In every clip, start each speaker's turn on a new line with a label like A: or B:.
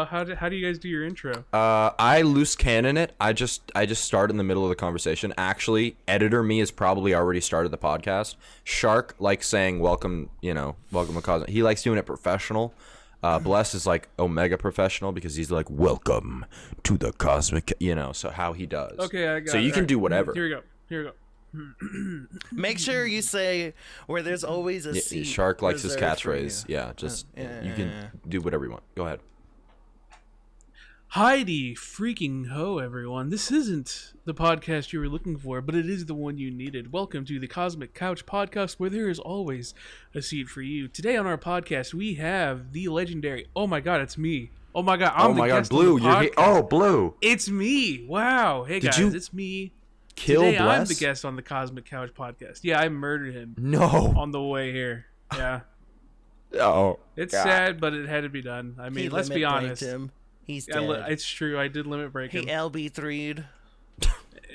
A: how do you guys do your intro?
B: I loose cannon it. I just start in the middle of the conversation. Actually, editor me has probably already started the podcast. Shark likes saying welcome to Cosmic. He likes doing it professional. Bless is like Omega professional because he's like welcome to the Cosmic. So how he does.
A: Okay, I got it.
B: So you can do whatever.
A: Here we go.
C: Make sure you say where there's always a seat.
B: Shark likes his
C: reserved for
B: catchphrase.
C: you.
B: You can do whatever you want. Go ahead.
A: Heidi freaking ho, everyone. This isn't the podcast you were looking for, but it is the one you needed. Welcome to the Cosmic Couch Podcast, where there is always a seat for you. Today on our podcast, we have the legendary... Oh my god, it's me. Oh my god, I'm the guest
B: Blue.
A: on the podcast.
B: Blue.
A: It's me. Wow. Hey, guys, it's me. Today,
B: Bless?
A: I'm the guest on the Cosmic Couch Podcast. Yeah, I murdered him.
B: No.
A: On the way here. Yeah.
B: Oh.
A: It's
B: God.
A: sad, but it had to be done. I mean, let's be honest.
C: Him. He's dead.
A: It's true. I did limit break him.
C: He LB3'd.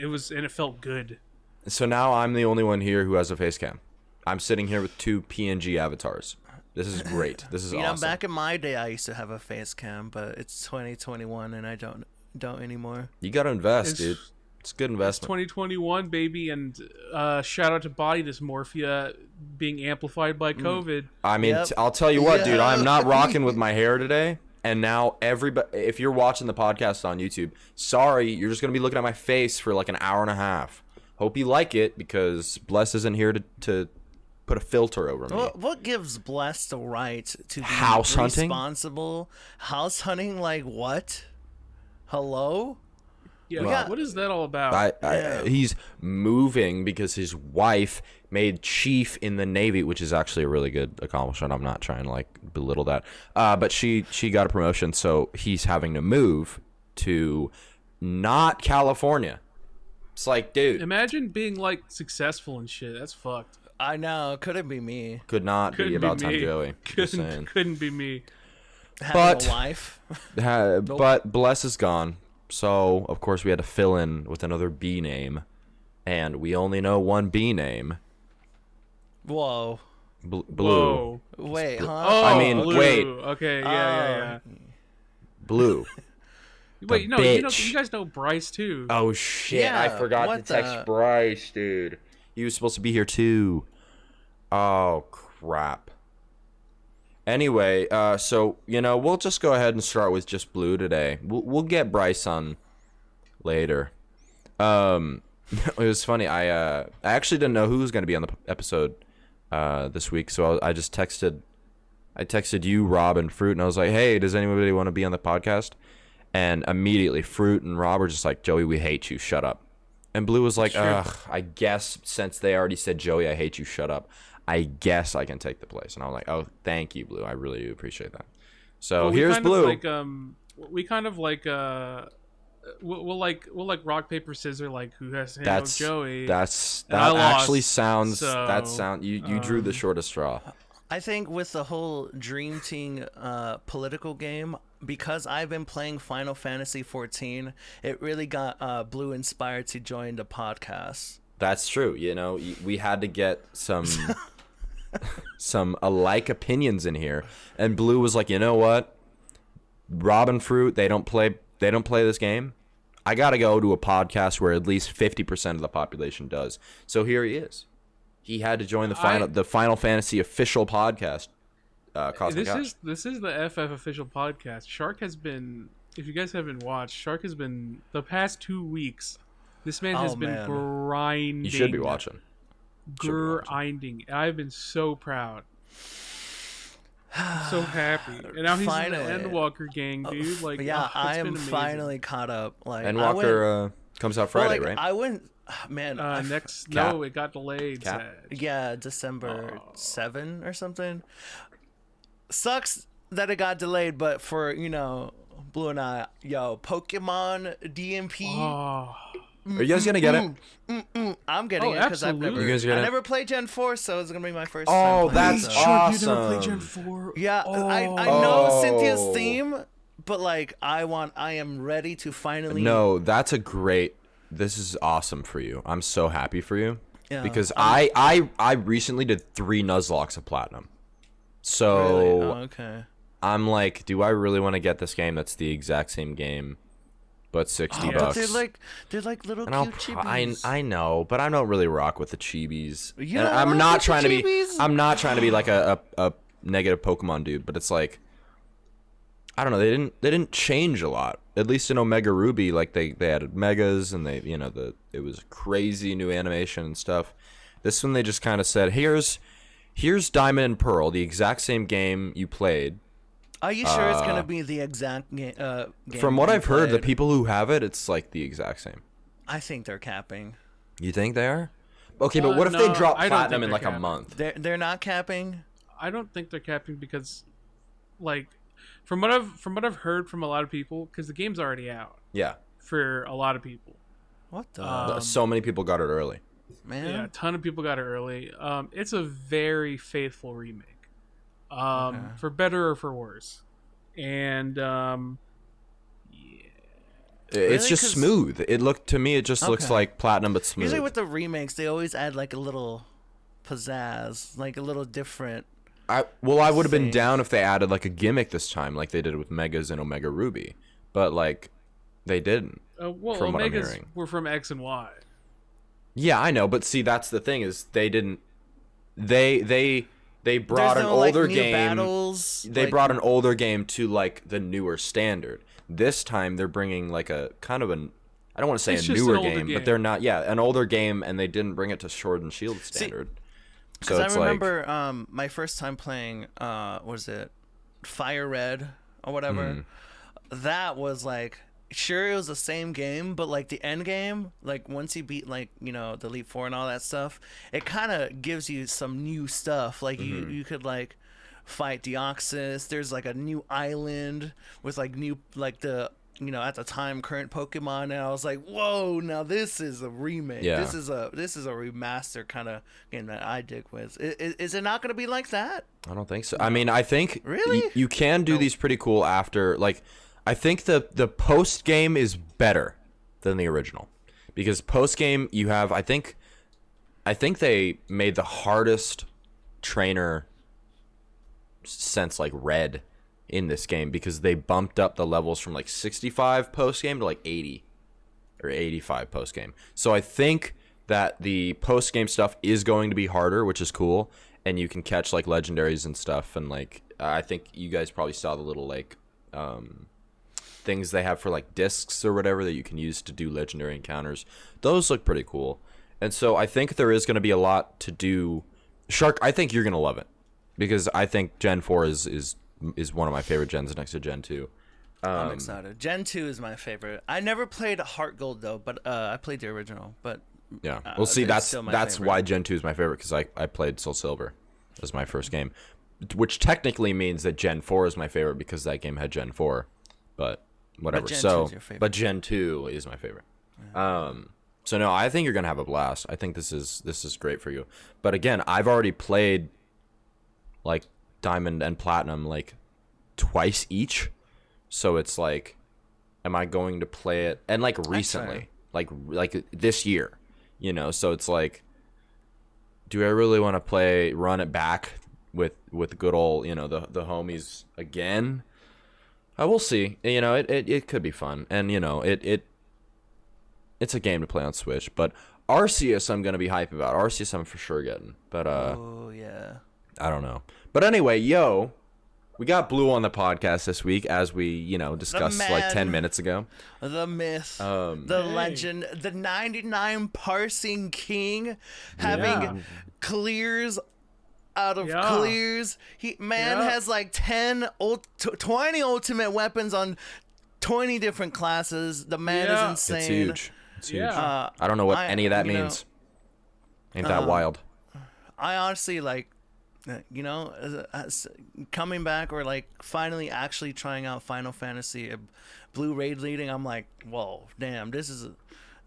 A: And it felt good.
B: So now I'm the only one here who has a face cam. I'm sitting here with two PNG avatars. This is great. This is awesome.
C: Back in my day, I used to have a face cam, but it's 2021 and I don't anymore.
B: You gotta invest, dude. It's a good investment.
A: It's 2021, baby, and shout out to body dysmorphia being amplified by COVID.
B: I mean, I'll tell you what, dude. I'm not rocking with my hair today. And now everybody, if you're watching the podcast on YouTube, sorry, you're just going to be looking at my face for like an hour and a half. Hope you like it because Bless isn't here to put a filter over me.
C: What gives Bless the right to be
B: house hunting?
C: Responsible? House hunting? Like what? Hello?
A: Yeah, what is that all about?
B: He's moving because his wife made chief in the Navy, which is actually a really good accomplishment. I'm not trying to like belittle that. But she got a promotion, so he's having to move to not California. It's like, dude.
A: Imagine being like successful and shit. That's fucked.
C: I know. Couldn't be me.
B: Could not be AbouTimeJoey.
A: Couldn't be me.
C: Having a wife.
B: But Bless is gone. So, of course, we had to fill in with another B name. And we only know one B name.
C: Whoa.
B: Blue.
A: Whoa.
C: Wait, huh?
A: Oh,
B: I mean,
A: Blue.
B: wait.
A: Okay, yeah.
B: Blue.
A: Wait, no, you guys know Bryce, too.
B: Oh, shit.
C: Yeah,
B: I forgot to text Bryce, dude. He was supposed to be here, too. Oh, crap. Anyway, so, we'll just go ahead and start with just Blue today. We'll get Bryce on later. It was funny. I actually didn't know who was going to be on the episode this week, so I just texted you, Rob, and Fruit, and I was like, hey, does anybody want to be on the podcast? And immediately, Fruit and Rob were just like, Joey, we hate you, shut up. And Blue was like, ugh, I guess since they already said, Joey, I hate you, shut up, I guess I can take the place. And I was like, oh, thank you, Blue. I really do appreciate that. So here's Blue.
A: We'll like rock paper scissors, like who has to handle Joey.
B: That
A: actually
B: sounds. You drew the shortest straw.
C: I think with the whole Dream Team political game, because I've been playing Final Fantasy 14, it really got Blue inspired to join the podcast.
B: That's true. We had to get some alike opinions in here, and Blue was like, you know what, Rob and Fruit, they don't play this game. I gotta go to a podcast where at least 50% of the population does. So here he is. He had to join the Final Fantasy official podcast.
A: This is the FF official podcast. Shark has been, if you guys haven't watched, Shark has been the past 2 weeks. This man has been grinding.
B: You should be watching.
A: Grinding. I've been so proud. So happy. And now he's in the Endwalker gang, dude. Like,
C: I am finally caught up. Like,
B: Endwalker comes out Friday, right?
C: I went, man.
A: it got delayed.
C: Yeah, December 7 or something. Sucks that it got delayed, but for Blue and I, Pokemon DMP.
B: Oh. Are you guys gonna get it?
C: I'm getting it because I never played Gen 4, so it's gonna be my first time.
B: Oh, that's awesome.
A: You never played Gen 4?
C: Yeah, I know Cynthia's theme, but like I am ready to finally.
B: No, this is awesome for you. I'm so happy for you. Yeah, because I recently did 3 Nuzlocke of platinum. So
C: really? Oh, okay.
B: I'm like, do I really want to get this game that's the exact same game, but $60?
C: But they're like little
B: And
C: cute chibis.
B: I know, but I don't really rock with the chibis.
C: You
B: And
C: don't
B: I'm
C: rock
B: not
C: with the
B: trying to be.
C: chibis?
B: I'm not trying to be like a negative Pokemon dude, but it's like, I don't know. They didn't change a lot. At least in Omega Ruby, like they added megas and it was crazy new animation and stuff. This one they just kind of said, here's Diamond and Pearl, the exact same game you played.
C: Are you sure it's gonna be the exact game?
B: From what
C: you
B: I've heard, the
C: played?
B: people who have it, it's like the exact same.
C: I think they're capping.
B: You think they are? Okay, but what if
A: no,
B: they drop
A: I don't
B: platinum
A: think
B: in like
A: they're
B: a
A: capping.
B: month?
C: They're not capping.
A: I don't think they're capping because, like, from what I've heard from a lot of people, because the game's already out
B: Yeah.
A: for a lot of people.
C: What the
B: So many people got it early.
C: man?
A: Yeah, a ton of people got it early. It's a very faithful remake, for better or for worse, and
B: It's
C: Really?
B: just
C: 'Cause-
B: smooth. It just looks
C: Okay.
B: like platinum but smooth.
C: Usually with the remakes, they always add like a little pizzazz, like a little different.
B: I would have been
C: thing.
B: down if they added like a gimmick this time, like they did with Megas and Omega Ruby, but like they didn't.
A: well,
B: From what I'm
A: Omegas
B: hearing.
A: were from X and Y.
B: Yeah, I know, but see, that's the thing is they didn't. They brought
C: There's
B: an
C: no, like,
B: older
C: new
B: game.
C: battles,
B: They
C: like-
B: brought an older game to like the newer standard. This time they're bringing like a kind of an. I don't want to say
A: It's
B: a
A: just
B: newer
A: an older
B: game,
A: game.
B: but they're not. Yeah, an older game, and they didn't bring it to Sword and Shield standard. So
C: Because
B: it's
C: I remember my first time playing, was it Fire Red or whatever? That was like, sure, it was the same game, but like the end game, like once you beat like the Elite Four and all that stuff, it kind of gives you some new stuff. Like you could like fight Deoxys. There's like a new island with like new like the at the time current Pokemon, and I was like, whoa, now this is a remake.
B: Yeah.
C: This is a remaster kind of game that I dig with. Is it not going to be like that?
B: I don't think so. I mean, I think
C: Really?
B: you can do these pretty cool after. Like, I think the post game is better than the original because post game you have. I think they made the hardest trainer since like Red in this game because they bumped up the levels from like 65 post game to like 80 or 85 post game. So I think that the post game stuff is going to be harder, which is cool, and you can catch like legendaries and stuff. And like I think you guys probably saw the little like things they have for like discs or whatever that you can use to do legendary encounters. Those look pretty cool, and so I think there is going to be a lot to do. Shark, I think you're going to love it because I think Gen 4 is one of my favorite gens next to Gen 2.
C: I'm excited. Gen 2 is my favorite. I never played Heart Gold though, but I played the original. But
B: Yeah. Well, see,
C: it's
B: that's
C: still my
B: that's
C: favorite.
B: why Gen 2 is my favorite because I played Soul Silver as my first game, which technically means that Gen 4 is my favorite because that game had Gen 4, but whatever.
C: Gen 2
B: So,
C: is your favorite.
B: but Gen 2 is my favorite. So no, I think you're gonna have a blast. I think this is great for you. But again, I've already played like Diamond and Platinum like twice each, so it's like, am I going to play it and like recently, like this year, So it's like, do I really want to run it back with good old the homies again? I will see. It could be fun, and it's a game to play on Switch. But Arceus, I'm gonna be hype about. Arceus, I'm for sure getting. But
C: oh yeah.
B: I don't know. But anyway, we got Blue on the podcast this week, as we discussed like 10
C: man.
B: minutes ago.
C: The myth, the legend, the 99 parsing king, having clears out of clears. Has like 20 ultimate weapons on 20 different classes. The man is insane.
B: It's huge. It's huge.
A: Yeah.
B: I don't know what
C: I-
B: any of that
C: you know,
B: means. Ain't that wild?
C: I honestly coming back or like finally actually trying out Final Fantasy, Blue raid leading. I'm like, whoa, damn, this is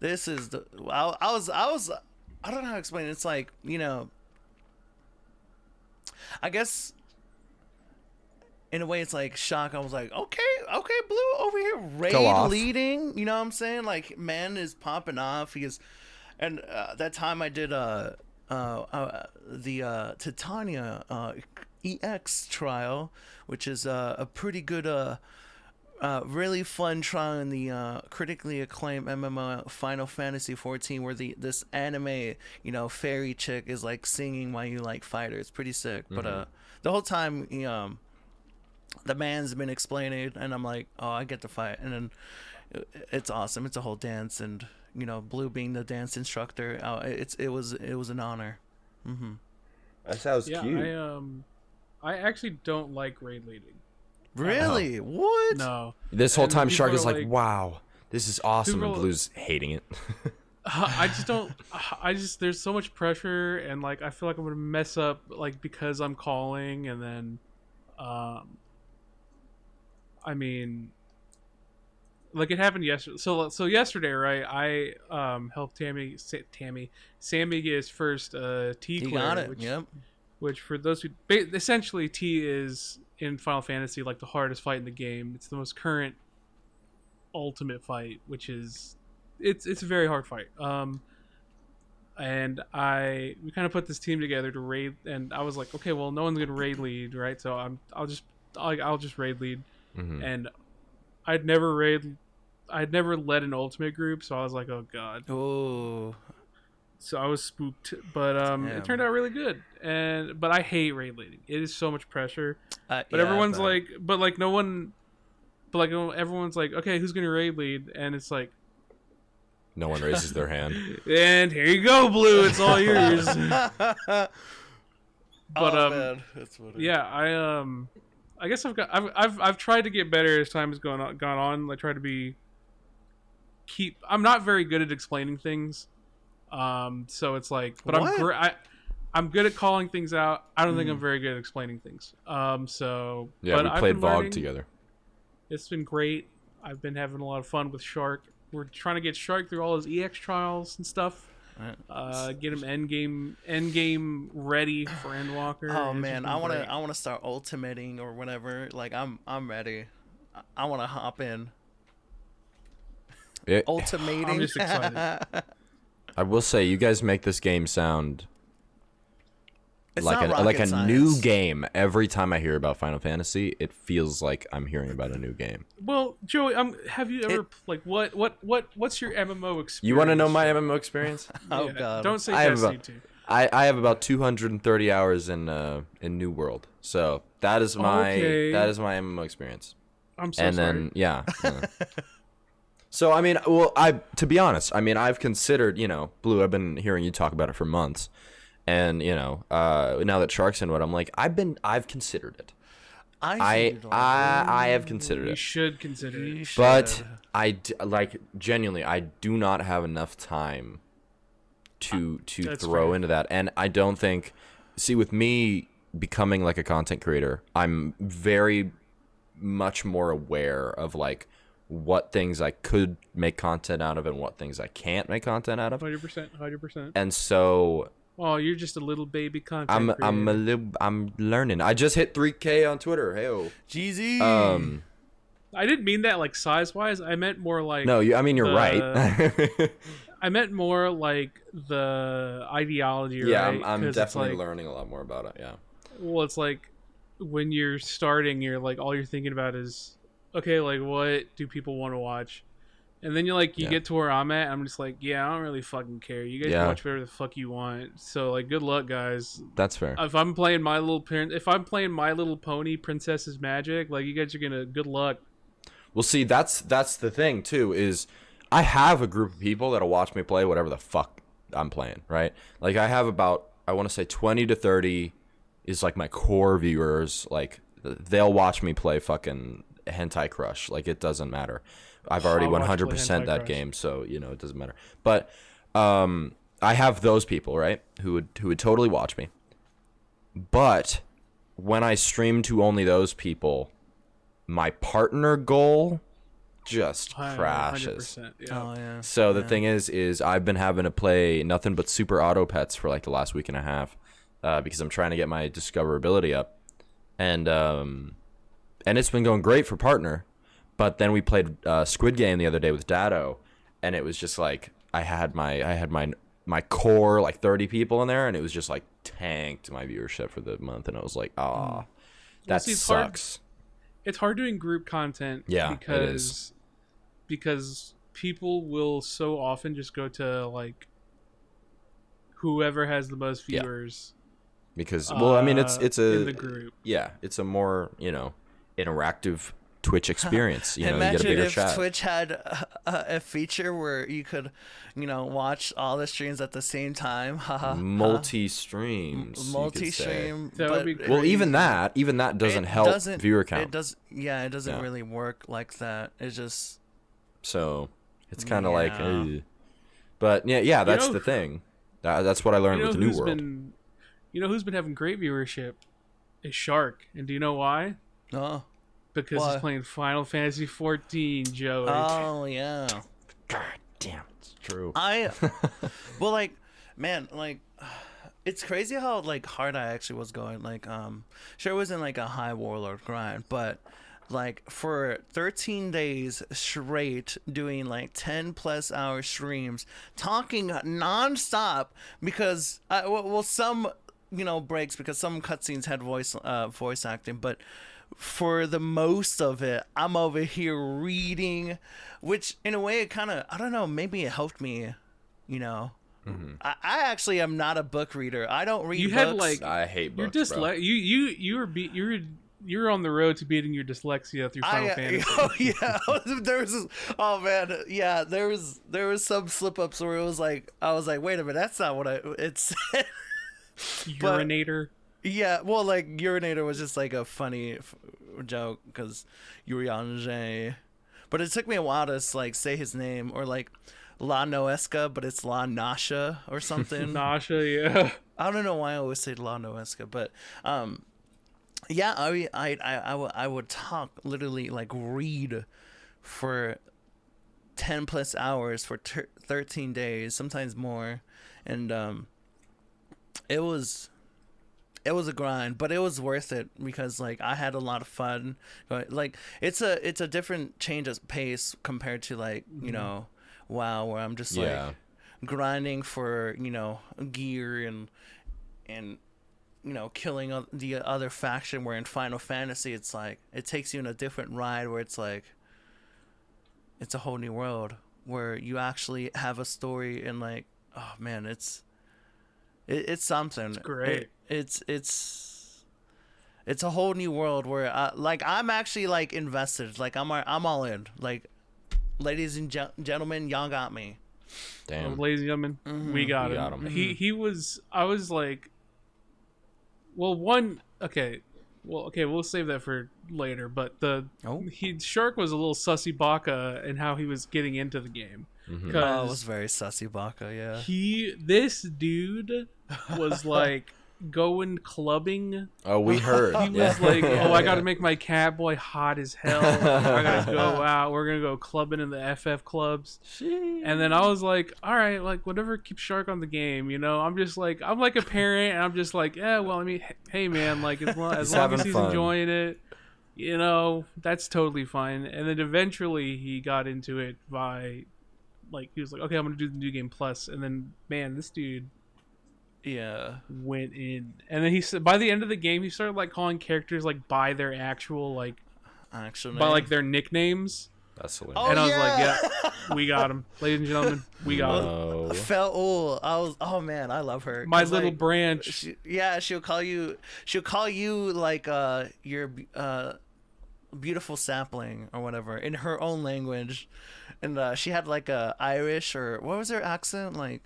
C: the. I was. I don't know how to explain it. It's like I guess in a way it's like shock. I was like, okay, Blue over here raid leading. You know what I'm saying? Like, man is popping off. He is, and that time I did the Titania EX trial, which is a pretty good, really fun trial in the critically acclaimed MMO Final Fantasy 14, where this anime, fairy chick is like singing while you like fight her. It's pretty sick. But the whole time, the man's been explaining, and I'm like, oh, I get to fight, and then it's awesome. It's a whole dance, and Blue being the dance instructor, it was an honor.
B: That sounds cute.
A: I actually don't like raid leading.
C: Really? What?
A: No.
B: This whole time, Shark is
A: like,
B: wow, this is awesome, and Blue's hating it.
A: I just don't. There's so much pressure, and like I feel like I'm gonna mess up, like because I'm calling, and then, I mean, like it happened yesterday. So yesterday, right? I helped Sammy get his first T clear.
C: You got it. Yep.
A: Which for those who essentially T is in Final Fantasy like the hardest fight in the game. It's the most current ultimate fight, which is it's a very hard fight. And we kind of put this team together to raid, and I was like, okay, well, no one's gonna raid lead, right? So I'll just raid lead, and I'd never led an ultimate group, so I was like, oh god.
C: Oh.
A: So I was spooked, but it turned out really good. But I hate raid leading. It is so much pressure. But everyone's like, everyone's like, okay, who's gonna raid lead? And it's like,
B: no one raises their hand.
A: And here you go, Blue. It's all yours. But
C: man. That's funny.
A: yeah, I guess I've tried to get better as time has gone on. I try to I'm not very good at explaining things. So it's like, but I'm good at calling things out. I don't think I'm very good at explaining things. So
B: yeah,
A: but
B: we played VOG together. It's
A: been great. I've been having a lot of fun with Shark. We're trying to get Shark through all his EX trials and stuff. Get him end game ready for Endwalker.
C: Oh man, I wanna start ultimating or whatever. Like I'm ready. I wanna hop in. Ultimating.
A: I'm just excited.
B: I will say, you guys make this game sound
C: It's
B: like a
C: science.
B: new game. Every time I hear about Final Fantasy, it feels like I'm hearing about a new game.
A: Well, Joey, have you ever what's your MMO experience?
B: You want to know my MMO experience?
C: Oh god.
A: Don't say
B: I
A: Destiny 2.
B: I have about 230 hours in New World, so that is my MMO experience.
A: I'm so
B: and
A: sorry.
B: then yeah. So I mean, well, to be honest, I mean, I've considered, Blue. I've been hearing you talk about it for months, and now that Shark's in it, I'm like, I've considered it. I have considered it.
A: You should consider it.
B: But genuinely, I do not have enough time to throw
A: fair.
B: into that, and I don't think. See, with me becoming like a content creator, I'm very much more aware of like what things I could make content out of and what things I can't make content out of.
A: 100%.
B: And so,
A: oh, you're just a little baby content creator.
B: I'm learning. I just hit 3K on Twitter. Hey-o.
C: Jeezy.
A: I didn't mean that like size wise. I meant more like
B: No, you're right.
A: I meant more like the ideology.
B: Yeah,
A: right?
B: I'm definitely learning a lot more about it. Yeah.
A: Well, it's like when you're starting, you're like all you're thinking about is, okay, like what do people want to watch? And then you get to where I'm at, I'm just like, yeah, I don't really fucking care. You guys watch whatever the fuck you want. So like, good luck, guys.
B: That's fair.
A: If I'm playing My Little Pony, Princess's Magic, like you guys are gonna good luck.
B: Well, see, that's the thing too. Is I have a group of people that'll watch me play whatever the fuck I'm playing, right? Like I have about, I want to say 20 to 30 is like my core viewers. Like they'll watch me play fucking Hentai Crush. Like it doesn't matter. I've already 100% that game, so it doesn't matter. But I have those people, right, who would totally watch me. But when I stream to only those people, my partner goal just crashes.
A: 100%, yeah.
C: Oh yeah.
B: So the thing is I've been having to play nothing but Super Auto Pets for like the last week and a half because I'm trying to get my discoverability up, and it's been going great for partner. But then we played Squid Game the other day with Dado, and it was just like I had my my core like 30 people in there, and it was just like tanked my viewership for the month, and I was like, that sucks.
A: It's hard doing group content.
B: Yeah,
A: because people will so often just go to like whoever has the most viewers.
B: Because I mean it's a
A: in the group.
B: Yeah, it's a more interactive Twitch experience. You
C: Imagine
B: get a bigger
C: if
B: chat.
C: Twitch had a feature where you could, watch all the streams at the same time.
B: Multi-streams.
C: Multi-stream.
A: That would be
C: but
A: crazy.
B: Well, even that doesn't help viewer count.
C: It does. Yeah, it doesn't really work like that. It's just.
B: So it's kind of like, but yeah, that's the thing. That's what I learned with the New World.
A: Who's been having great viewership is Shark, and do you know why?
C: Oh.
A: Because he's playing Final Fantasy 14, Joey.
C: Oh yeah.
B: God damn, it's true.
C: Well, like, man, like, it's crazy how like hard I actually was going. Like, sure, it wasn't like a high warlord grind, but like for 13 days straight, doing like 10+ hour streams, talking nonstop because some breaks because some cutscenes had voice acting, but for the most of it, I'm over here reading, which in a way it kind of, I don't know, maybe it helped me,
B: Mm-hmm.
C: I actually am not a book reader. I don't read
A: You
C: books.
A: had like
B: I hate books,
A: bro. You're on the road to beating your dyslexia through Final Fantasy.
C: Oh yeah, there was there was some slip ups where it was like I was like, wait a minute, that's not what it's.
A: Urinator.
C: Yeah, well, like urinator was just like a funny joke because Uriange, but it took me a while to like say his name, or like La Noesca, but it's La Nasha or something.
A: Nasha, yeah.
C: I don't know why I always say La Noesca, but yeah, I would talk, literally like read for 10+ hours for 13 days, sometimes more, and it was a grind, but it was worth it because like I had a lot of fun. Like it's a different change of pace compared to like WoW, where I'm just like grinding for gear and killing the other faction. Where in Final Fantasy it's like it takes you in a different ride where it's like it's a whole new world where you actually have a story, and like, oh man, it's something.
A: It's great.
C: It's a whole new world where I'm actually like invested. Like I'm all in. Like, ladies and gentlemen, y'all got me.
B: Damn.
A: Ladies and gentlemen, we got him. He was. I was like, well, we'll save that for later. But Shark was a little sussy baka in how he was getting into the game.
B: Mm-hmm.
C: Oh, it was very sussy baka, yeah.
A: This dude was like going clubbing.
B: Oh, we heard.
A: He was like, I gotta make my catboy hot as hell. I gotta go out. We're gonna go clubbing in the FF clubs. And then I was like, all right, like whatever keeps Shark on the game, I'm just like, I'm like a parent, and I'm just like, yeah, well, I mean, hey man, like as long as he's enjoying it, that's totally fine. And then eventually he got into it by, like, he was like, okay, I'm gonna do the New Game Plus, and then man, this dude.
C: Yeah,
A: went in, and then he said by the end of the game he started like calling characters like by their actual name. By like their nicknames.
B: That's hilarious.
A: And I was like, yeah, we got him, ladies and gentlemen, we got him.
C: Oh man, I love her.
A: My little
C: like,
A: branch.
C: She'll call you like your beautiful sapling or whatever in her own language, and she had like a Irish, or what was her accent like?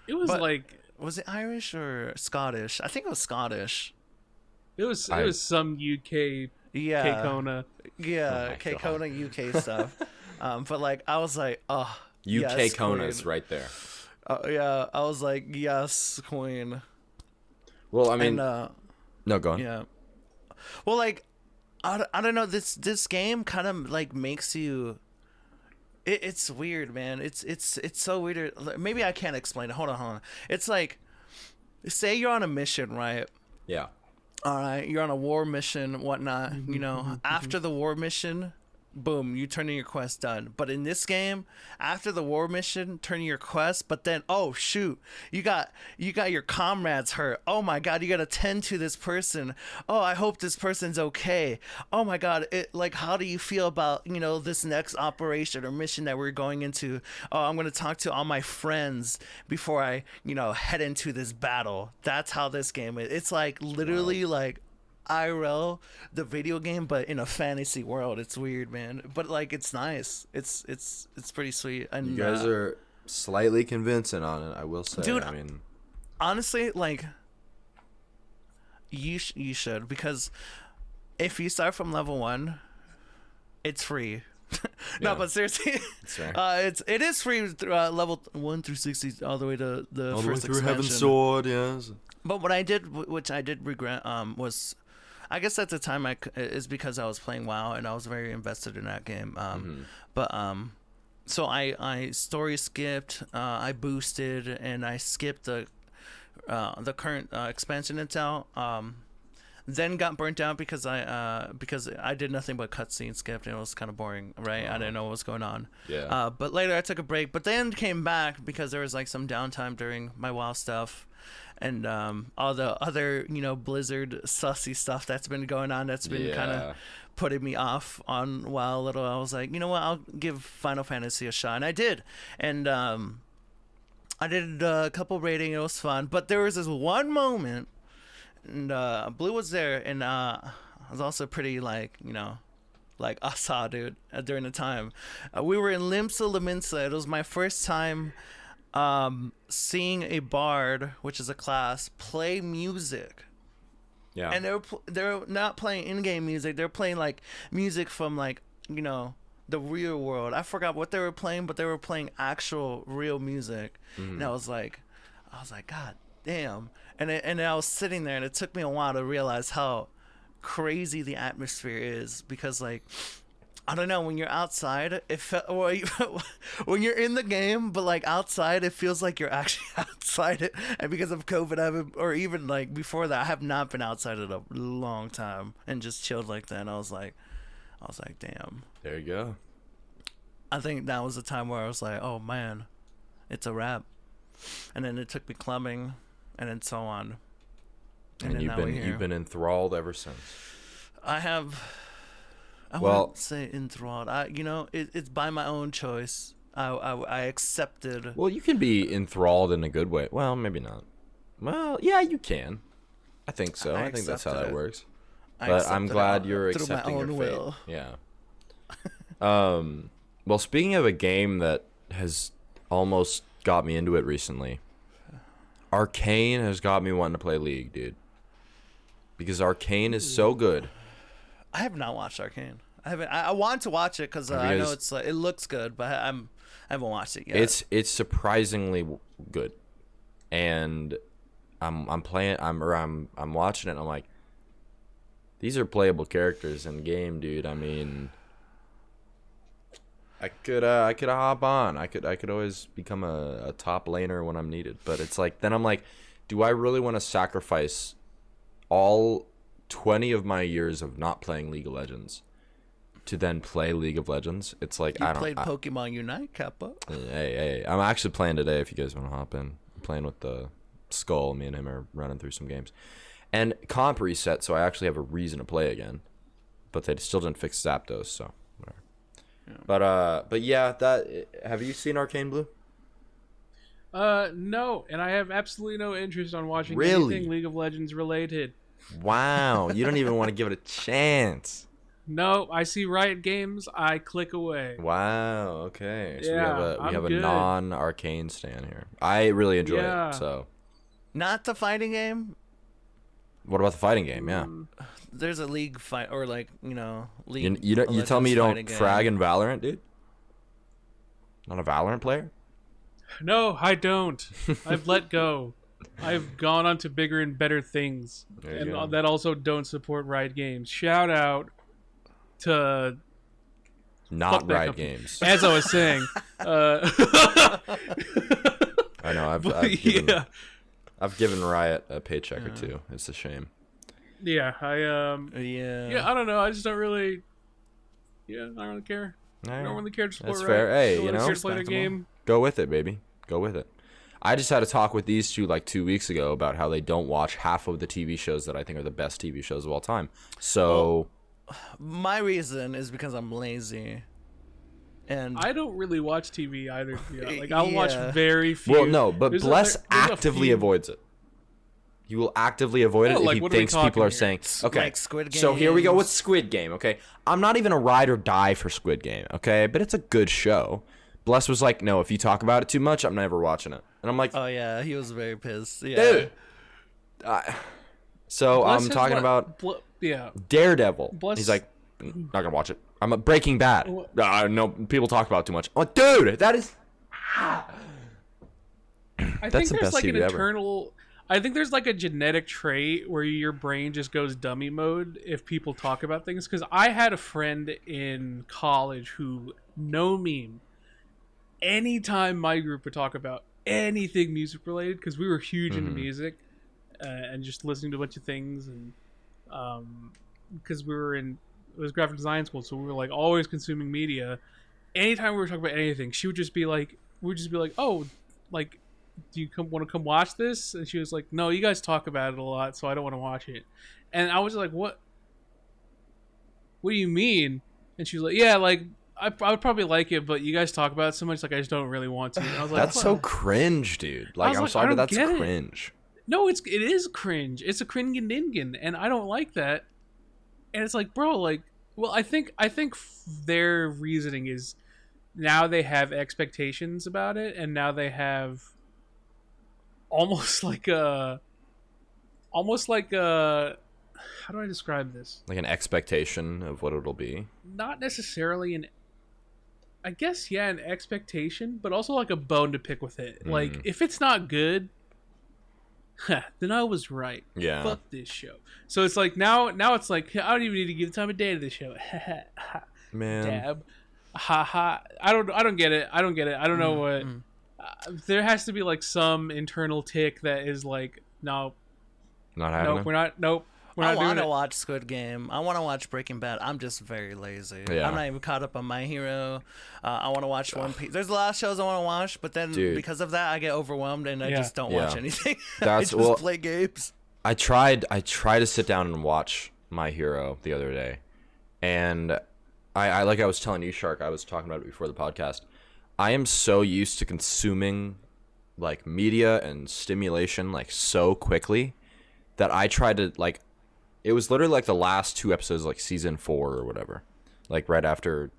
A: It was like.
C: Was it Irish or Scottish? I think it was Scottish.
A: It was some UK K-Kona.
C: Yeah, K-Kona UK stuff. But like I was like, oh,
B: UK
C: yes,
B: Kona's
C: queen.
B: right there.
C: Yeah, I was like, yes, queen.
B: Well, I mean,
C: and,
B: no, go on.
C: Yeah. Well, like, I don't know. This game kind of like makes you. It's weird, man. It's so weird. Maybe I can't explain it. Hold on. It's like, say you're on a mission, right?
B: Yeah.
C: All right, you're on a war mission, whatnot. After the war mission, boom, you turn in your quest, done. But in this game, after the war mission, turn in your quest, but then oh shoot, you got your comrades hurt. Oh my god, you gotta tend to this person. Oh, I hope this person's okay. Oh my god, how do you feel about this next operation or mission that we're going into? Oh, I'm gonna talk to all my friends before I head into this battle. That's how this game is. It's like literally like IRL, the video game, but in a fantasy world. It's weird, man, but like it's nice. It's pretty sweet. And
B: you guys are slightly convincing on it, I will say.
C: Dude,
B: I mean, honestly,
C: like you should, because if you start from level 1, it's free. No, but seriously, it is free through level 1 through 60, all the way to the
B: all
C: first
B: the way through
C: expansion.
B: Heaven's Sword, yes.
C: But what I did, which I did regret, was, I guess at the time is because I was playing WoW and I was very invested in that game. But so I story skipped, I boosted, and I skipped the current expansion it's out. Then got burnt out because I did nothing but cutscene skipped, and it was kind of boring, right? I didn't know what was going on.
B: Yeah.
C: But later I took a break, but then came back because there was like some downtime during my WoW stuff. And all the other, Blizzard sussy stuff that's been going on, that's been kind of putting me off on WoW a little. I was like, you know what, I'll give Final Fantasy a shot. And I did. And I did a couple rating. It was fun. But there was this one moment, and Blue was there, and I was also pretty, like asa, dude, during the time. We were in Limsa Lominsa. It was my first time seeing a bard, which is a class, play music.
B: Yeah.
C: And they're not playing in-game music. They're playing like music from like the real world. I forgot what they were playing, but they were playing actual real music. And I was like god damn. And I was sitting there, and it took me a while to realize how crazy the atmosphere is, because like I don't know, when you're outside, when you're in the game, but like outside, it feels like you're actually outside it. And because of COVID, or even like before that, I have not been outside in a long time and just chilled like that. And I was like, damn.
B: There you go.
C: I think that was the time where I was like, oh man, it's a wrap. And then it took me clubbing, and then so on.
B: And you've been enthralled ever since.
C: I wouldn't say enthralled. It's by my own choice. I accepted.
B: Well, you can be enthralled in a good way. Well, maybe not. Well, yeah, you can. I think so. I think that's how that works. But I'm glad you're accepting your fate. Will.
C: Yeah.
B: Well, speaking of a game that has almost got me into it recently, Arcane has got me wanting to play League, dude. Because Arcane is so good.
C: I have not watched Arcane. I want to watch it because I know it looks good, but I haven't watched it yet.
B: It's surprisingly good, and I'm watching it. And I'm like, these are playable characters in game, dude. I mean, I could hop on. I could always become a top laner when I'm needed. But it's like, then I'm like, do I really want to sacrifice all 20 of my years of not playing League of Legends to then play League of Legends? It's like,
C: you played Pokemon Unite, Kappa.
B: Hey, I'm actually playing today if you guys want to hop in. I'm playing with the Skull. Me and him are running through some games. And comp reset, so I actually have a reason to play again. But they still didn't fix Zapdos, so whatever. Yeah. But yeah, have you seen Arcane, Blue?
A: No, and I have absolutely no interest on watching anything League of Legends related.
B: Wow, you don't even want to give it a chance.
A: No, I see Riot Games, I click away.
B: Wow, okay. So
A: yeah,
B: we have a non-Arcane stan here. I really enjoy it, so.
C: Not the fighting game?
B: What about the fighting game? Yeah.
C: There's a League fight, or like, League.
B: You tell me you don't frag in Valorant, dude? Not a Valorant player?
A: No, I don't. I've let go. I've gone on to bigger and better things, and that also don't support Riot Games. Shout out to
B: not Riot Games.
A: As I was saying,
B: I know I've given Riot a paycheck or two. It's a shame.
A: Yeah, I don't know. I just don't really. Yeah, I don't really care.
B: All
A: I
B: right.
A: don't really care to support.
B: That's
A: Riot.
B: fair. Hey,
A: I don't
B: you
A: really
B: know,
A: care to play the game.
B: go with it, baby. Go with it. I just had a talk with these two like 2 weeks ago about how they don't watch half of the TV shows that I think are the best TV shows of all time. So,
C: My reason is because I'm lazy. And
A: I don't really watch TV either. Like I'll watch
C: Yeah.
A: very few.
B: well, no, but
A: There's
B: Bless
A: there's a
B: actively
A: few-
B: avoids it. He will actively avoid it
A: Oh,
B: if
A: like,
B: he
A: what are we
B: thinks people
A: talking
B: are
A: here?
B: saying, okay,
C: like Squid
B: so here we go
C: Games.
B: with Squid Game, okay? I'm not even a ride or die for Squid Game, okay? But it's a good show. Bless was like, no, if you talk about it too much, I'm never watching it. And I'm like,
C: Oh yeah, he was very pissed. Yeah.
B: dude. So
A: Bless
B: I'm
A: has
B: talking
A: what-
B: about
A: yeah.
B: Daredevil.
A: Bless-
B: He's like, not gonna watch it. I'm Breaking Bad.
A: What?
B: No, people talk about it too much. I'm like, dude, that is.
A: I
B: That's
A: think
B: the
A: there's
B: best
A: like an
B: TV ever.
A: internal. I think there's like a genetic trait where your brain just goes dummy mode if people talk about things. Because I had a friend in college who, no meme, anytime my group would talk about anything music related, because we were huge into music and just listening to a bunch of things, and because it was graphic design school, so we were like always consuming media. Anytime we were talking about anything, she would just be like, oh, like, do you want to come watch this? And she was like, no, you guys talk about it a lot, so I don't want to watch it. And I was like, what do you mean? And she was like, yeah, like I would probably like it, but you guys talk about it so much, like I just don't really want to. And I was like,
B: That's so cringe, dude. Like,
A: was
B: I'm
A: like, I
B: sorry, but
A: don't
B: that's
A: get it.
B: cringe.
A: no, it is cringe. It's a cringin', and I don't like that. And it's like, bro, like, well, I think their reasoning is now they have expectations about it, and now they have almost like a how do I describe this?
B: Like an expectation of what it'll be.
A: Not necessarily an expectation, but also like a bone to pick with it. Like, if it's not good, then I was right.
B: Yeah.
A: Fuck this show. So it's like now it's like I don't even need to give the time of day to this show.
B: Man.
A: Dab. Ha ha. I don't get it. I don't know what. There has to be like some internal tick that is like, no,
B: Not happening.
A: nope, we're not. Nope, we're
C: I
A: not doing
C: want to
A: it.
C: watch Squid Game. I want to watch Breaking Bad. I'm just very lazy.
B: Yeah.
C: I'm not even caught up on My Hero. I want to watch One Piece. There's a lot of shows I want to watch, but then
B: Dude.
C: because of that, I get overwhelmed and I
A: Yeah.
C: just don't watch
B: Yeah.
C: anything. I
B: That's-
C: just
B: well-
C: play games.
B: I tried to sit down and watch My Hero the other day, and I like I was telling you, Shark, I was talking about it before the podcast. I am so used to consuming like media and stimulation like so quickly that I tried to like, it was literally like the last 2 episodes of, like season 4 or whatever, like right after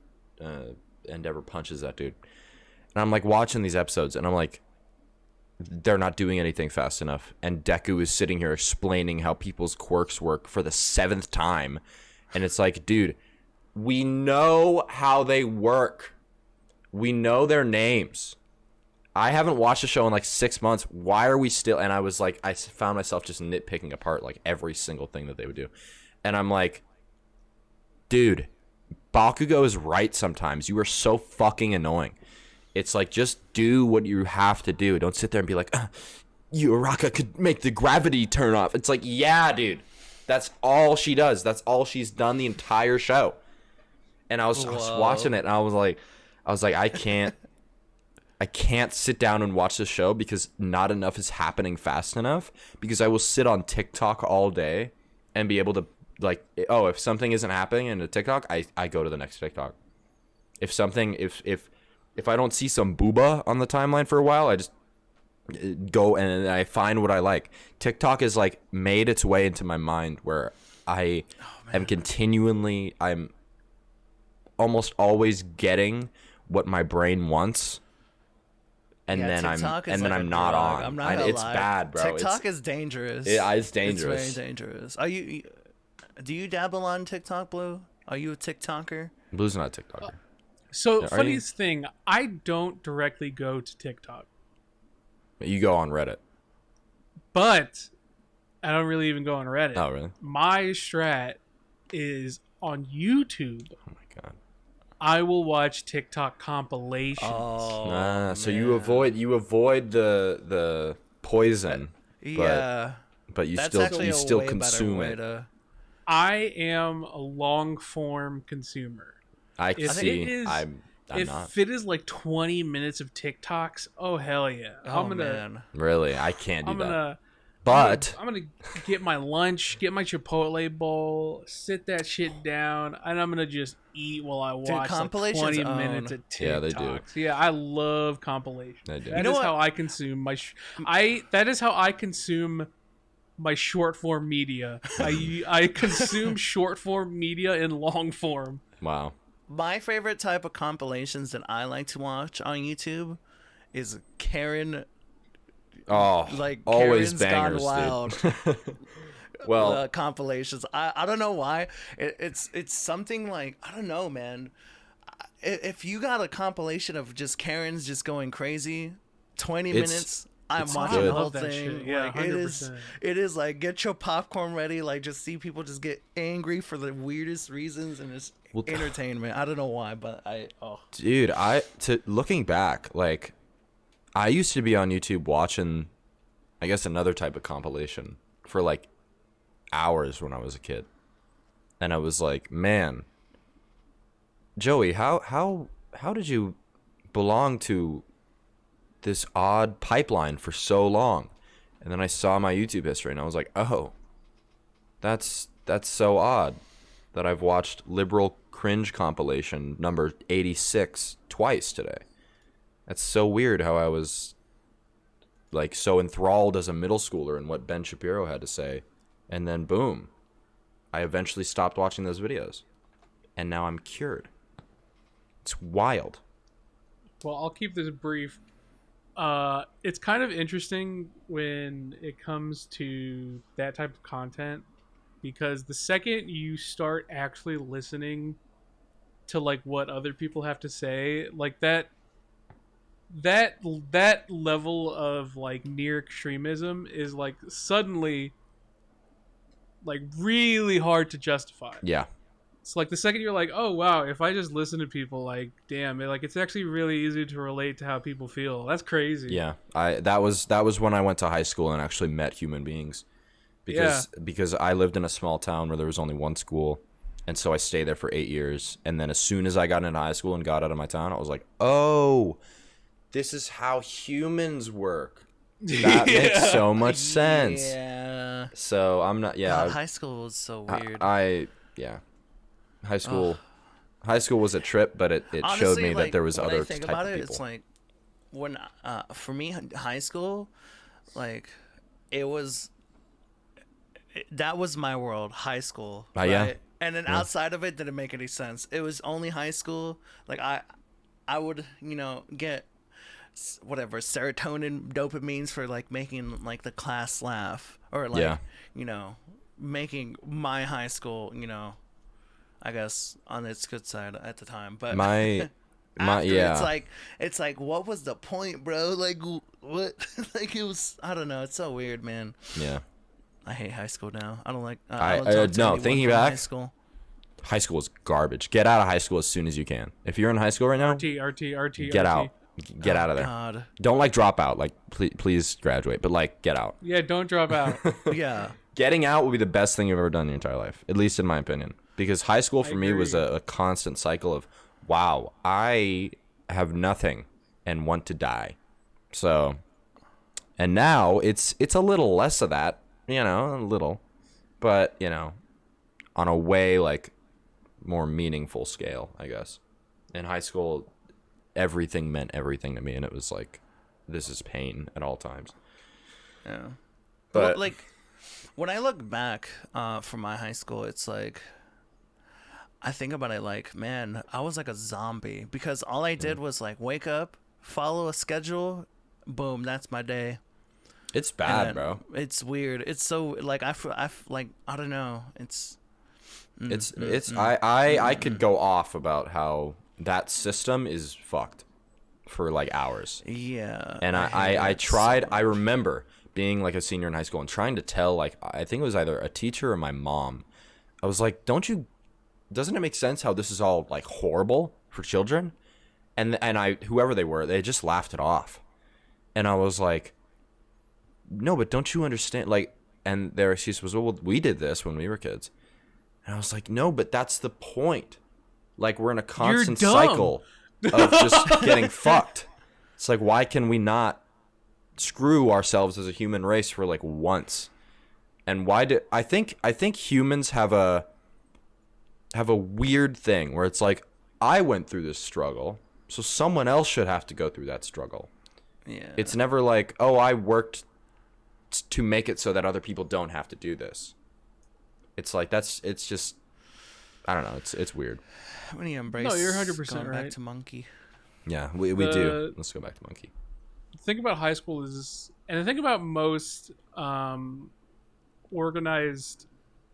B: Endeavor punches that dude, and I'm like watching these episodes and I'm like, they're not doing anything fast enough. And Deku is sitting here explaining how people's quirks work for the 7th time. And it's like, dude, we know how they work. We know their names. I haven't watched the show in like 6 months. Why are we still? And I was like, I found myself just nitpicking apart like every single thing that they would do. And I'm like, dude, Bakugo is right sometimes. You are so fucking annoying. It's like, just do what you have to do. Don't sit there and be like, Uraraka could make the gravity turn off. It's like, yeah, dude. That's all she does. That's all she's done the entire show. And I was watching it, and I was like, I can't sit down and watch this show because not enough is happening fast enough. Because I will sit on TikTok all day and be able to, like, oh, if something isn't happening in a TikTok, I go to the next TikTok. If I don't see some booba on the timeline for a while, I just go and I find what I like. TikTok is like made its way into my mind where I'm almost always getting what my brain wants, and then
C: TikTok is
B: I'm
C: like a
B: not
C: drug.
B: on.
C: I'm not gonna
B: It's
C: lie.
B: bad, bro.
C: TikTok is dangerous.
B: It's dangerous.
C: It's very dangerous. Do you dabble on TikTok, Blue? Are you a TikToker?
B: Blue's not a TikToker.
A: So
B: Are
A: funniest thing, I don't directly go to TikTok,
B: You go on Reddit.
A: but I don't really even go on Reddit.
B: Oh, really?
A: My strat is on YouTube.
B: Oh my god.
A: I will watch TikTok compilations.
C: Oh,
B: So you avoid the poison,
C: yeah.
B: but you
C: That's
B: still
C: actually a way better
B: consume
C: way
B: it.
C: to-
A: I am a long form consumer.
B: I
A: If
B: see.
A: it is-
B: I'm
A: if
B: not.
A: it is like 20 minutes of TikToks, oh hell yeah.
C: Oh man.
B: Really, I can't do
A: I'm
B: that.
A: gonna
B: But
A: I'm gonna get my lunch, get my Chipotle bowl, sit that shit down, and I'm gonna just eat while I watch like
C: compilations
A: 20
C: own.
A: minutes of TikToks.
B: Yeah, they do.
A: Yeah, I love compilations.
B: They do.
A: That
B: You
C: know
A: is
C: what?
A: how I consume my that is how I consume my short form media. I consume short form media in long form.
B: wow.
C: My favorite type of compilations that I like to watch on YouTube is Karen.
B: Oh,
C: Like
B: always
C: Karen's
B: bangers,
C: Gone Wild.
B: dude. Well,
C: Compilations. I don't know why. It's something like, I don't know, man. If you got a compilation of just Karen's just going crazy, 20
B: It's-
C: minutes, I'm
B: it's
C: watching
B: good.
C: the
A: I
C: whole
A: love that
C: thing.
A: shit. Yeah,
C: like
A: 100%.
C: it is like, get your popcorn ready. Like, just see people just get angry for the weirdest reasons, and it's
B: Well,
C: entertainment. I don't know why, but
B: dude, looking back, like, I used to be on YouTube watching, I guess, another type of compilation for like hours when I was a kid, and I was like, man, Joey, how did you belong to this odd pipeline for so long? And then I saw my YouTube history and I was like, oh, that's so odd that I've watched liberal cringe compilation number 86 twice today. That's so weird how I was like so enthralled as a middle schooler in what Ben Shapiro had to say, and then boom, I eventually stopped watching those videos, and now I'm cured. It's wild.
A: Well, I'll keep this brief. It's kind of interesting when it comes to that type of content, because the second you start actually listening to like what other people have to say, like that level of like near extremism is like suddenly like really hard to justify.
B: Yeah.
A: It's like the second you're like, oh wow, if I just listen to people, like damn, it's actually really easy to relate to how people feel. That's crazy.
B: Yeah. That was when I went to high school and actually met human beings. Because I lived in a small town where there was only one school, and so I stayed there for 8 years, and then as soon as I got into high school and got out of my town, I was like, oh, this is how humans work. That makes so much sense.
C: Yeah.
B: So I'm not. Yeah.
C: God, high school was so weird.
B: Yeah. High school was a trip, but it
C: Honestly,
B: showed me
C: like,
B: that there was
C: when
B: other
C: I think
B: type
C: about
B: of
C: it,
B: people.
C: it's like when for me, high school, like it was that was my world, high school.
B: Yeah.
C: And then outside of it didn't make any sense. It was only high school. Like I would, get whatever serotonin, dopamines for like making like the class laugh, or like making my high school, I guess on its good side at the time. But
B: my
C: after,
B: yeah.
C: it's like what was the point, bro? Like what? Like it was, I don't know. It's so weird, man.
B: Yeah.
C: I hate high school now. I don't like.
B: I
C: don't talk to
B: no,
C: anyone
B: thinking
C: from
B: back,
C: high school.
B: High school is garbage. Get out of high school as soon as you can. If you're in high school right now,
A: RT.
B: get out. Get out of there.
C: God.
B: Don't like drop out. Like please graduate, but like get out.
A: Yeah, don't drop out.
C: Yeah.
B: Getting out will be the best thing you've ever done in your entire life, at least in my opinion. Because high school for me was a constant cycle of, wow, I have nothing and want to die. So, and now it's a little less of that, a little, but on a way like more meaningful scale, I guess. In high school, everything meant everything to me, and it was like, this is pain at all times.
C: Yeah.
B: But
C: Well, like when I look back from my high school, it's like I think about it like, man, I was like a zombie, because all I did was like wake up, follow a schedule, boom, that's my day.
B: it's bad,
C: And
B: bro.
C: It's weird. It's so like I like I don't know.
B: I could go off about how that system is fucked for like hours.
C: Yeah.
B: And I tried, I remember being like a senior in high school and trying to tell, like, I think it was either a teacher or my mom. I was like, doesn't it make sense how this is all like horrible for children? And whoever they were, they just laughed it off. And I was like, no, but don't you understand? Like, and their excuse was, well, we did this when we were kids. And I was like, no, but that's the point. Like, we're in a constant
A: dumb.
B: cycle of just getting fucked. It's like, why can we not screw ourselves as a human race for like once? And why do I think humans have a weird thing where it's like, I went through this struggle, so someone else should have to go through that struggle.
C: Yeah.
B: It's never like, oh, I worked to make it so that other people don't have to do this. It's like, it's just, I don't know. It's weird.
C: When you embrace
A: No, you're 100%
C: going
A: right.
C: back to monkey.
B: Yeah, we do. Let's go back to monkey.
A: The thing about high school is, and the thing about most organized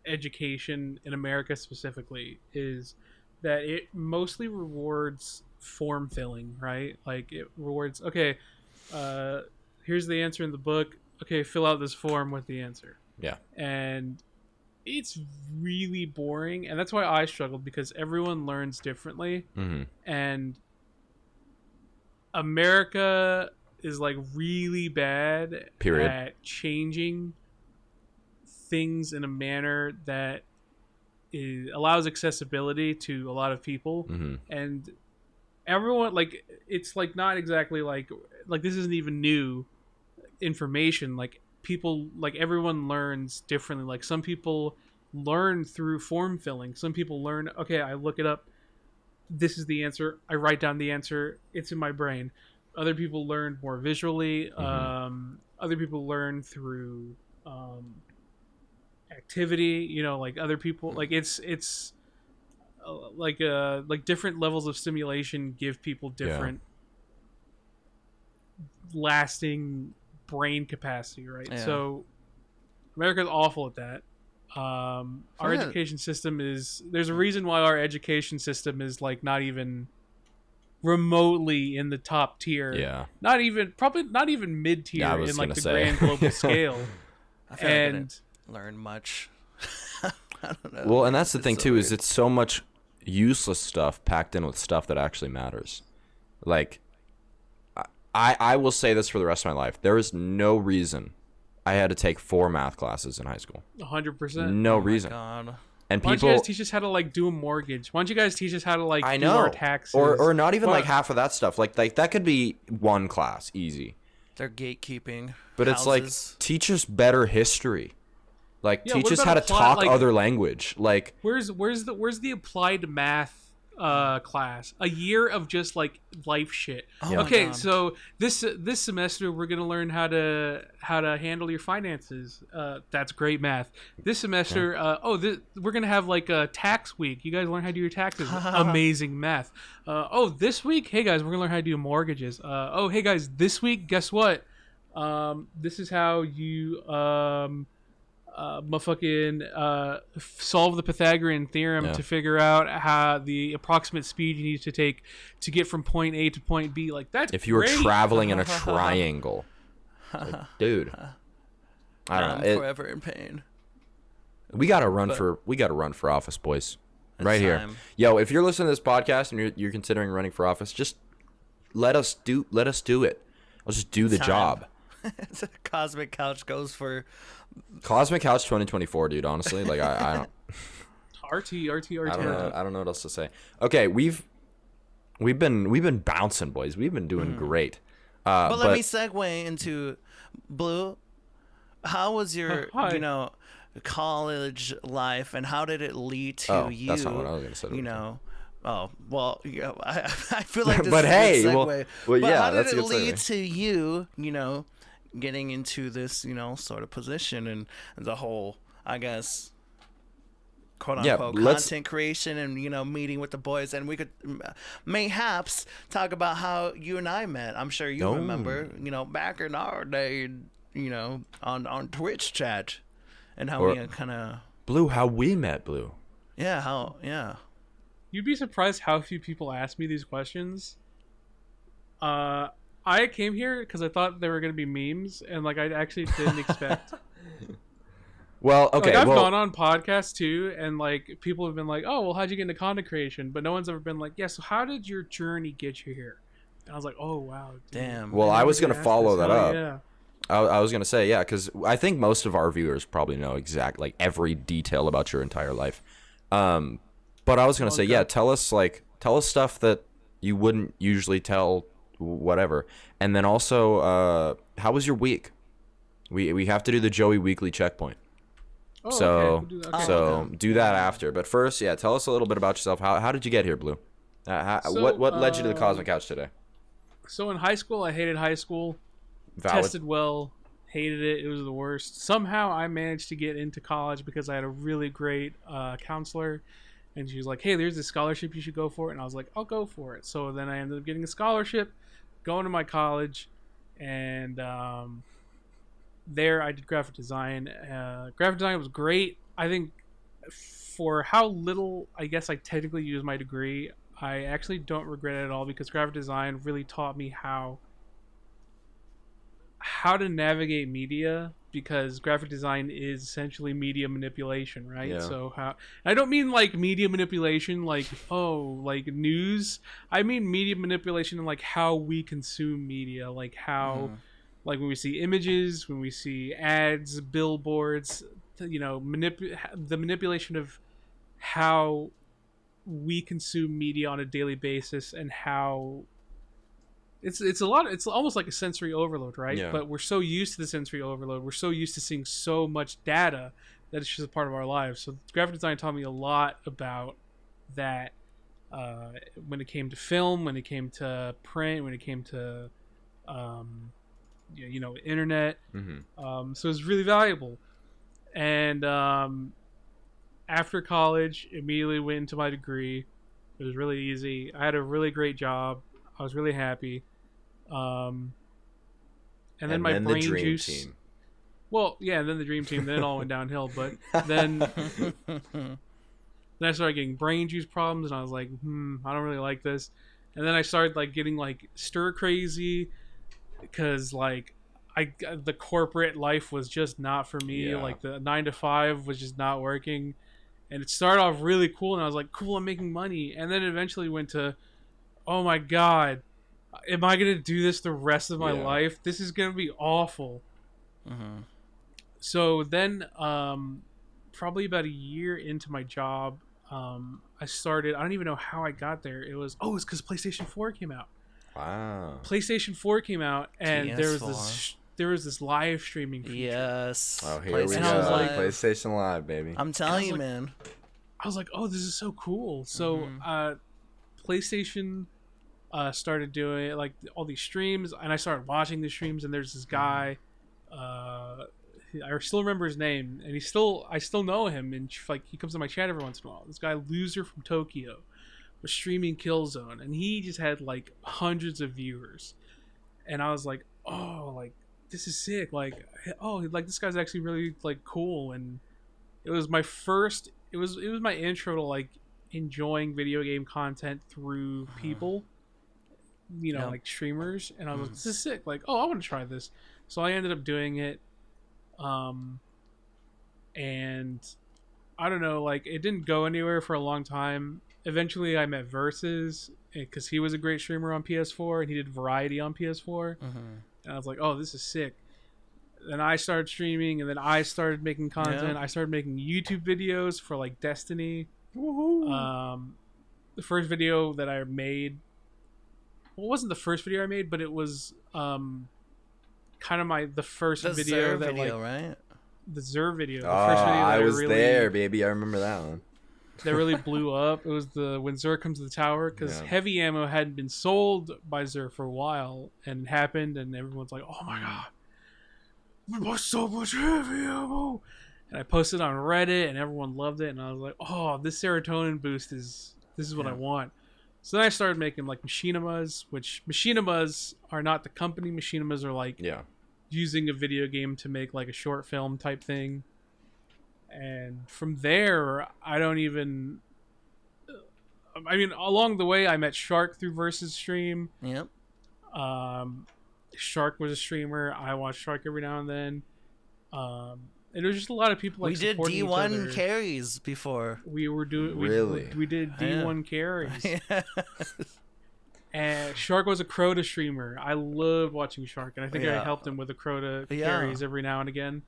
A: education in America specifically, is that it mostly rewards form filling, right? Like, it rewards, okay, here's the answer in the book. Okay, fill out this form with the answer.
B: Yeah.
A: And it's really boring, and that's why I struggled, because everyone learns differently.
B: Mm-hmm.
A: And America is like really bad
B: Period.
A: at changing things in a manner that allows accessibility to a lot of people.
B: Mm-hmm.
A: And everyone, like, it's like not exactly like this isn't even new information. Like, people, like, everyone learns differently. Like, some people learn through form filling. Some people learn, okay, I look it up, this is the answer, I write down the answer, it's in my brain. Other people learn more visually.
B: Mm-hmm.
A: Other people learn through activity, you know, like other people, like it's like different levels of stimulation give people different lasting brain capacity, right?
C: Yeah.
A: So America's awful at that. Our education system there's a reason why our education system is like not even remotely in the top tier.
B: Yeah.
A: Probably not even mid tier in like the
B: say.
A: grand global scale.
C: I feel like I
A: And
C: didn't learn much. I don't know.
B: Well, and that's the thing
C: so
B: too,
C: weird.
B: is it's so much useless stuff packed in with stuff that actually matters. Like, I will say this for the rest of my life. There is no reason I had to take 4 math classes in high school.
A: 100%.
B: No
C: Oh my
B: reason.
C: God.
B: And
A: Why don't
B: people,
A: you guys teach us how to like do a mortgage? Why don't you guys teach us how to like
B: I
A: do
B: know,
A: our taxes?
B: or not even
A: Well,
B: like half of that stuff. Like that could be one class, easy.
C: They're gatekeeping.
B: But it's like,
C: houses.
B: teach us better history. Like,
A: Yeah,
B: teach
A: what
B: us
A: about
B: how to
A: apply-
B: talk
A: like-
B: other language. Like,
A: where's the applied math class? A year of just like life shit.
C: Oh my
A: Okay,
C: God.
A: so this semester we're gonna learn how to handle your finances. That's great math. This semester, we're gonna have like a tax week. You guys learn how to do your taxes. Amazing math. This week, hey guys, we're gonna learn how to do mortgages. Hey guys, this week, guess what? This is how you solve the Pythagorean theorem to figure out how the approximate speed you need to take to get from point A to point B. Like, that's
B: if you were
A: great.
B: traveling in a triangle, like, dude, I don't
C: I'm
B: know.
C: forever in pain.
B: We gotta run for office, boys. Right here.
C: time.
B: Yo, if you're listening to this podcast and you're considering running for office, just let us do it. Let's just do the
C: Time.
B: job.
C: Cosmic Couch goes for
B: Cosmic Couch 2024, dude. Honestly, like I don't.
A: RT.
B: I don't know what else to say. Okay, we've been bouncing, boys. We've been doing great.
C: But let me segue into Blue. How was your
A: Hi.
C: college life, and how did it lead to you?
B: That's not what I was gonna say.
C: Oh well, I feel like this
B: But
C: is
B: hey,
C: a good
B: well,
C: segue.
B: well,
C: But
B: yeah,
C: how did
B: that's a
C: it
B: good
C: lead
B: segue.
C: to you? Getting into this sort of position and the whole, I guess, quote unquote content creation and meeting with the boys, and we could mayhaps talk about how you and I met. I'm sure you remember back in our day on Twitch chat, and how we kind of
B: Blue, how we met, Blue.
A: You'd be surprised how few people ask me these questions. I came here because I thought they were going to be memes, and like I actually didn't expect.
B: Well, okay.
A: Like, I've gone on podcasts too, and like people have been like, "Oh, well, how'd you get into content creation?" But no one's ever been like, "Yeah, so how did your journey get you here?" And I was like, "Oh wow, dude.
C: damn.
B: Well, I was gonna
A: Ask
B: follow
A: this.
B: that
A: Oh,
B: up.
A: Yeah.
B: I was gonna say, yeah, because I think most of our viewers probably know like every detail about your entire life. But I was gonna say,
A: Okay.
B: yeah, tell us stuff that you wouldn't usually tell, whatever. And then also, how was your week? We have to do the Joey weekly checkpoint.
A: Oh,
B: So
A: okay. We'll do that. Okay.
B: so do that after. But first, yeah, tell us a little bit about yourself. How did you get here, Blue? What led you to the Cosmic Couch today?
A: So in high school, I hated high school.
B: Valid.
A: Tested well, hated it. It was the worst. Somehow I managed to get into college because I had a really great counselor, and she was like, "Hey, there's a scholarship you should go for it." And I was like, "I'll go for it." So then I ended up getting a scholarship, going to my college, and there I did graphic design. Graphic design was great. I think for how little I guess I technically used my degree, I actually don't regret it at all because graphic design really taught me how to navigate media, because graphic design is essentially media manipulation, right?
B: Yeah.
A: So I don't mean like media manipulation like like news. I mean media manipulation in like how we consume media, like how like when we see images, when we see ads, billboards, you know, the manipulation of how we consume media on a daily basis, and how it's almost like a sensory overload, right?
B: Yeah.
A: But we're so used to the sensory overload, we're so used to seeing so much data that it's just a part of our lives. So graphic design taught me a lot about that, when it came to film, when it came to print, when it came to you know, internet. So it was really valuable. And after college, immediately went into my degree. It was really easy. I had a really great job. I was really happy. And then my brain
B: the dream
A: juice.
B: team.
A: Well, yeah, and then the dream team. Then it all went downhill. But then, then I started getting brain juice problems, and I was like, I don't really like this. And then I started like getting like stir crazy, because like the corporate life was just not for me.
B: Yeah.
A: Like the 9 to 5 was just not working. And it started off really cool, and I was like, cool, I'm making money. And then it eventually went to, oh my god, am I going to do this the rest of my life? This is going to be awful. So then, probably about a year into my job, I started, I don't even know how I got there. It's because PlayStation 4 came out.
B: Wow.
A: PlayStation 4 came out, and
C: PS4.
A: there was this live streaming feature.
C: Yes.
B: Oh, here we go.
C: PlayStation Live.
B: PlayStation Live, baby.
C: I'm telling you,
A: like-
C: man.
A: I was like, oh, this is so cool. So PlayStation started doing like all these streams, and I started watching the streams, and there's this guy, I still remember his name, and I still know him, and like he comes to my chat every once in a while. This guy, Loser from Tokyo, was streaming Killzone, and he just had like hundreds of viewers. And I was like, oh, like this is sick. Like, oh, like this guy's actually really like cool. And it was my first, it was my intro to like enjoying video game content through people, you know, like streamers. And I was like, this is sick. Like, oh, I want to try this. So I ended up doing it. And I don't know, like it didn't go anywhere for a long time. Eventually I met Versus, because he was a great streamer on PS4, and he did Variety on PS4. And I was like, oh, this is sick. Then I started streaming, and then I started making content.
C: Yeah.
A: I started making YouTube videos for like Destiny. The first video that I made, well, it wasn't the first video I made, but it was kind of the first
C: The
A: video
C: Zer
A: that
C: video,
A: like
C: right?
A: the Zer video. The
B: Oh,
A: first video that
B: I was
A: really,
B: there, baby. I remember that one.
A: that really blew up. It was when Zer comes to the tower, because heavy ammo hadn't been sold by Zer for a while, and it happened, and everyone's like, oh my god, we bought so much heavy ammo. And I posted on Reddit, and everyone loved it, and I was like, oh, this serotonin boost this is what I want. So then I started making like machinimas, which machinimas are not the company. Machinimas are like using a video game to make like a short film type thing. And from there, along the way, I met Shark through Versus stream.
C: Yep.
A: Shark was a streamer. I watched Shark every now and then. And it was just a lot of people like
C: We did
A: supporting each
C: D1
A: other.
C: carries before.
A: We were doing
B: Really?
A: we did D1 carries.
C: Yeah.
A: And Shark was a Crota streamer. I love watching Shark, and I think I
C: Yeah.
A: helped him with the Crota
C: Yeah.
A: carries every now and again.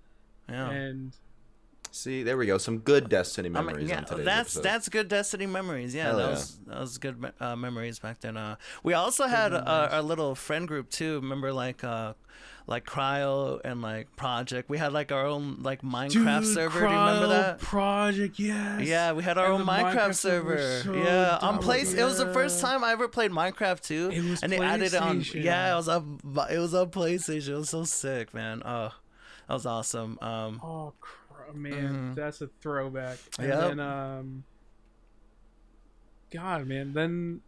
C: Yeah.
A: And
B: See, there we go. Some good Destiny memories on today's episode.
C: That's good Destiny memories. Yeah, that was good memories back then. We also had our little friend group too. Remember, like Cryo and like Project. We had like our own like Minecraft server. Do you remember that?
A: Project, yes.
C: Yeah, we had our own Minecraft server. Yeah, on place. Yeah. It was the first time I ever played Minecraft too.
A: It was
C: and they added it on. Yeah, it was on PlayStation. It was so sick, man. Oh, that was awesome.
A: Man, that's a throwback. And
C: Yep.
A: then God, man, then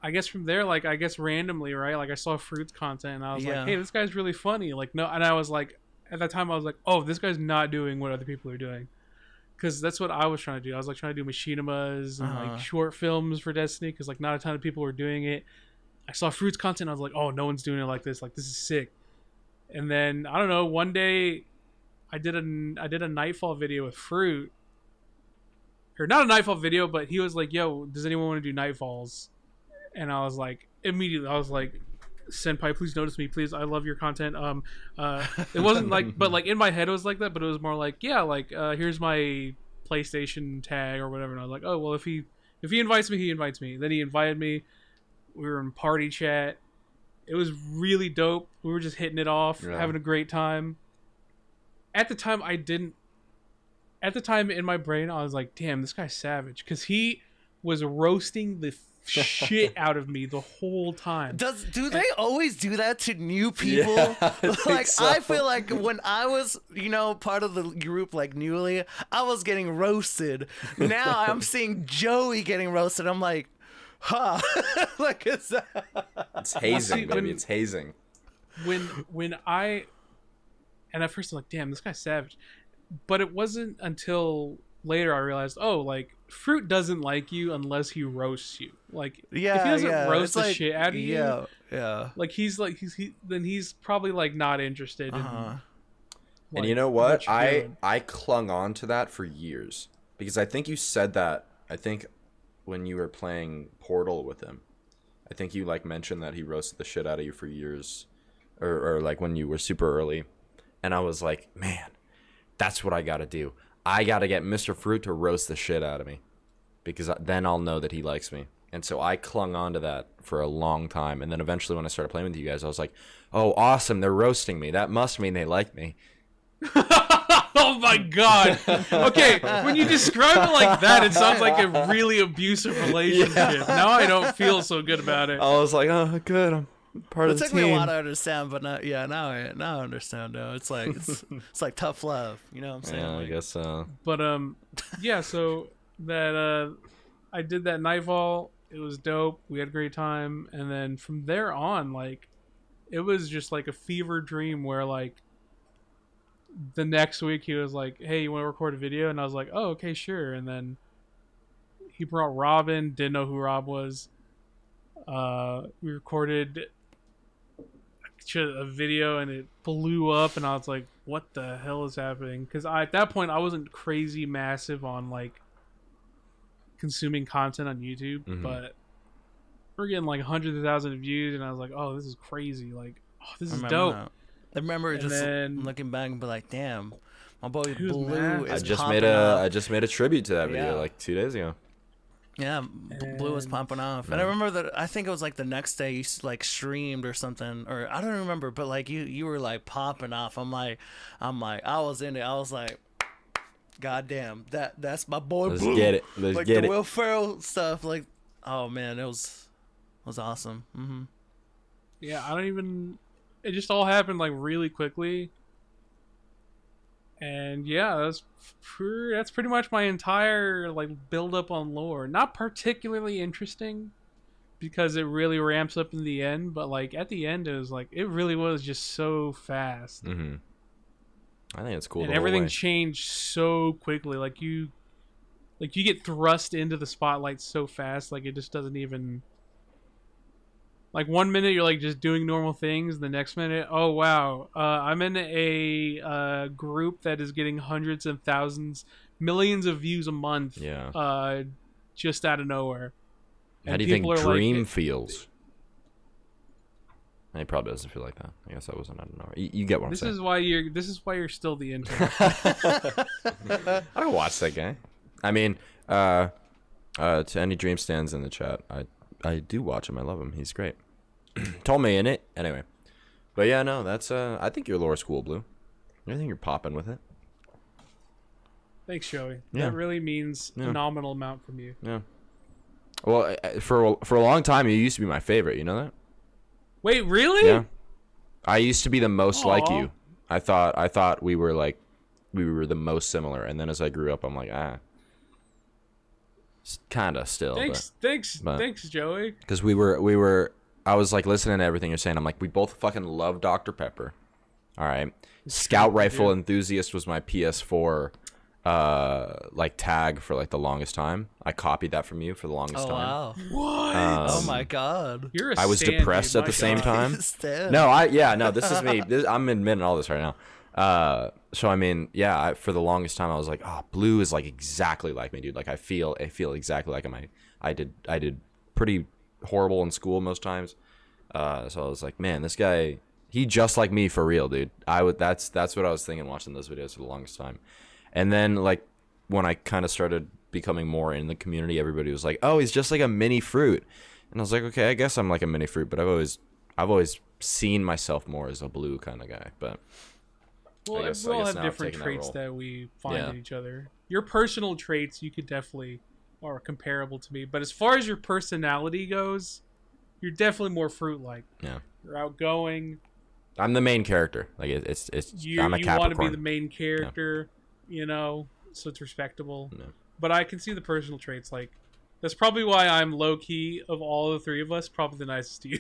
A: I guess from there, like, I guess randomly, right? Like, I saw Fruit's content, and I was like, hey, this guy's really funny. Like, no, and I was like, at that time, I was like, oh, this guy's not doing what other people are doing. Because that's what I was trying to do. I was, like, trying to do machinimas and, like, short films for Destiny, because, like, not a ton of people were doing it. I saw Fruit's content, and I was like, oh, no one's doing it like this. Like, this is sick. And then, I don't know, one day, I did a Nightfall video with Fruit. Or not a Nightfall video, but he was like, yo, does anyone want to do Nightfalls? And I was like, immediately, I was like, Senpai, please notice me, please. I love your content. It wasn't like, but like in my head it was like that, but it was more like, yeah, like here's my PlayStation tag or whatever. And I was like, oh well, if he invites me, he invites me. Then he invited me. We were in party chat. It was really dope. We were just hitting it off, having a great time. At the time, in my brain, I was like, damn, this guy's savage. Because he was roasting the shit out of me the whole time.
C: Do they always do that to new people?
B: Yeah,
C: I feel like when I was, part of the group, like newly, I was getting roasted. Now I'm seeing Joey getting roasted. I'm like, huh? Like, it's
B: hazing, baby. It's hazing.
A: And at first I'm like, damn, this guy's savage. But it wasn't until later I realized, oh, like, Fruit doesn't like you unless he roasts you. Like, if he doesn't roast the shit out of you, like, then he's probably, like, not interested in, like,
B: and you know what? I clung on to that for years. Because I think you said that, when you were playing Portal with him. I think you, like, mentioned that he roasted the shit out of you for years. Or like, when you were super early. And I was like, man, that's what I got to do. I got to get Mr. Fruit to roast the shit out of me. Because then I'll know that he likes me. And so I clung on to that for a long time. And then eventually when I started playing with you guys, I was like, oh, awesome, they're roasting me. That must mean they like me.
A: Oh, my God. Okay, when you describe it like that, it sounds like a really abusive relationship. Yeah. Now I don't feel so good about it.
B: I was like, oh, good, I'm part of the team.
C: It took me a while to understand, but now I understand. Now it's like it's like tough love. You know what I'm saying?
B: Yeah, I guess so.
A: But yeah. So that I did that Nightfall. It was dope. We had a great time, and then from there on, like, it was just like a fever dream where, like, the next week he was like, hey, you want to record a video? And I was like, oh, okay, sure. And then he brought Rob in. Didn't know who Rob was. We recorded a video and it blew up, and I was like, what the hell is happening? Because at that point I wasn't crazy massive on, like, consuming content on YouTube, but we're getting like hundreds of thousands of views, and I was like, oh, this is crazy. Like, oh, this is dope.
C: I remember just looking back and be like, damn, my boy Blue is
B: I just made a tribute to that video like 2 days ago.
C: Yeah, Blue was popping off. And I remember that, I think it was like the next day you like streamed or something, or I don't remember, but like you were like popping off. I'm like, I was in it. I was like, God damn, that's my boy
B: Let's
C: Blue.
B: get it. Let's
C: like
B: get
C: the
B: it.
C: Will Ferrell stuff. Like, oh man, it was awesome.
A: Yeah, it just all happened like really quickly. And yeah, that's pretty much my entire, like, build up on lore. Not particularly interesting because it really ramps up in the end, but like at the end it was like, it really was just so fast.
B: I think it's cool.
A: And everything changed so quickly. Like you get thrust into the spotlight so fast, like it just doesn't even. Like, 1 minute you're like just doing normal things, the next minute, oh wow, I'm in a group that is getting hundreds and thousands, millions of views a month.
B: Yeah.
A: Just out of nowhere.
B: How do you think Dream feels? He probably doesn't feel like that. I guess I wasn't. I don't know. You get what I'm saying.
A: This is why you're still the intern.
B: I don't watch that guy. I mean, to any Dream stands in the chat, I do watch him. I love him. He's great. Told me in it anyway. But yeah, no, that's I think your lore's cool, Blue. I think you're popping with it.
A: Thanks, Joey.
B: Yeah.
A: That really means a nominal amount from you.
B: Yeah. Well, for a long time, you used to be my favorite. You know that?
A: Wait, really?
B: Yeah. I used to be the most like you. I thought we were the most similar, and then as I grew up, I'm like, kind of still.
A: Thanks, Joey.
B: Because I was like listening to everything you're saying. I'm like, we both fucking love Dr. Pepper. All right. Scout Rifle Enthusiast was my PS4 like tag for like the longest time. I copied that from you for the longest time.
C: Wow.
A: What?
C: Oh my god.
A: You're a
B: I was
A: stan,
B: depressed
A: dude.
B: at the same time.
C: Stan.
B: No, this is me. I'm admitting all this right now. So I mean, yeah, for the longest time I was like, oh, Blue is like exactly like me, dude. Like I feel exactly like him. I did pretty horrible in school most times. So I was like, man, this guy, he just like me for real, dude. That's what I was thinking watching those videos for the longest time. And then like when I kind of started becoming more in the community, everybody was like, oh, he's just like a mini fruit. And I was like, okay, I guess I'm like a mini fruit, but I've always seen myself more as a Blue kind of guy. But
A: well, we all have different traits that we find in each other. Your personal traits, you could definitely are comparable to me. But as far as your personality goes, you're definitely more fruit-like.
B: Yeah.
A: You're outgoing.
B: I'm the main character. Like I'm a Capricorn.
A: You want to be the main character, you know, so it's respectable. Yeah. But I can see the personal traits. Like that's probably why I'm low-key of all the three of us, probably the nicest to you.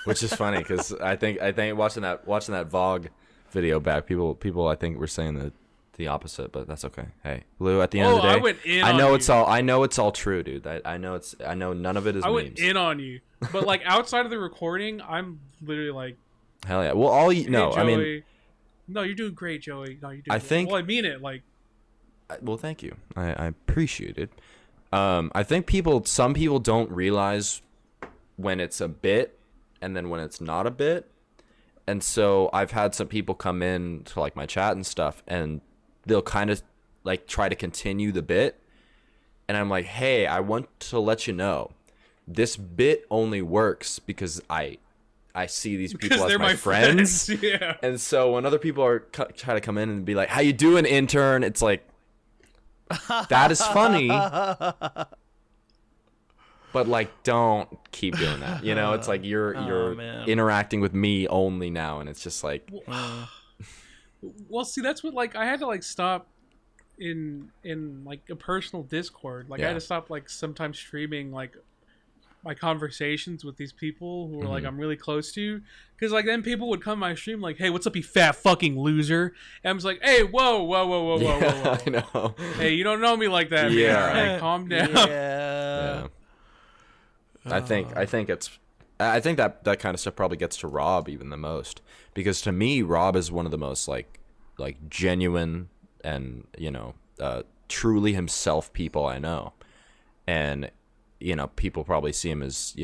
B: Which is funny because I think watching that Vogue video back, people I think were saying the opposite, but that's okay. Hey, Blue, at the end of the day,
A: I went in
B: I know it's all true, dude. I know none of it is memes.
A: I went in on you. But like outside of the recording, I'm literally like,
B: hell yeah. Well, I mean,
A: no, you're doing great, Joey. No, you're doing
B: I think.
A: Well, I mean it. Like,
B: well, thank you. I appreciate it. I think some people don't realize when it's a bit and then when it's not a bit. And so I've had some people come in to like my chat and stuff, and they'll kind of like try to continue the bit. And I'm like, hey, I want to let you know, this bit only works because I see these people as my friends.
A: Yeah.
B: And so when other people are try to come in and be like, how you doing, intern? It's like, that is funny. But like, don't keep doing that. You know, it's like you're interacting with me only now, and it's just like.
A: Well, see, that's what like I had to like stop in like a personal Discord. Like I had to stop like sometimes streaming like my conversations with these people who are like I'm really close to, because like then people would come to my stream like, hey, what's up, you fat fucking loser? And I'm just like, hey, whoa.
B: I know.
A: Hey, you don't know me like that.
B: Yeah.
A: Man. All right, calm down.
B: Yeah. I think that kind of stuff probably gets to Rob even the most, because to me Rob is one of the most like genuine and truly himself people I know, and people probably see him as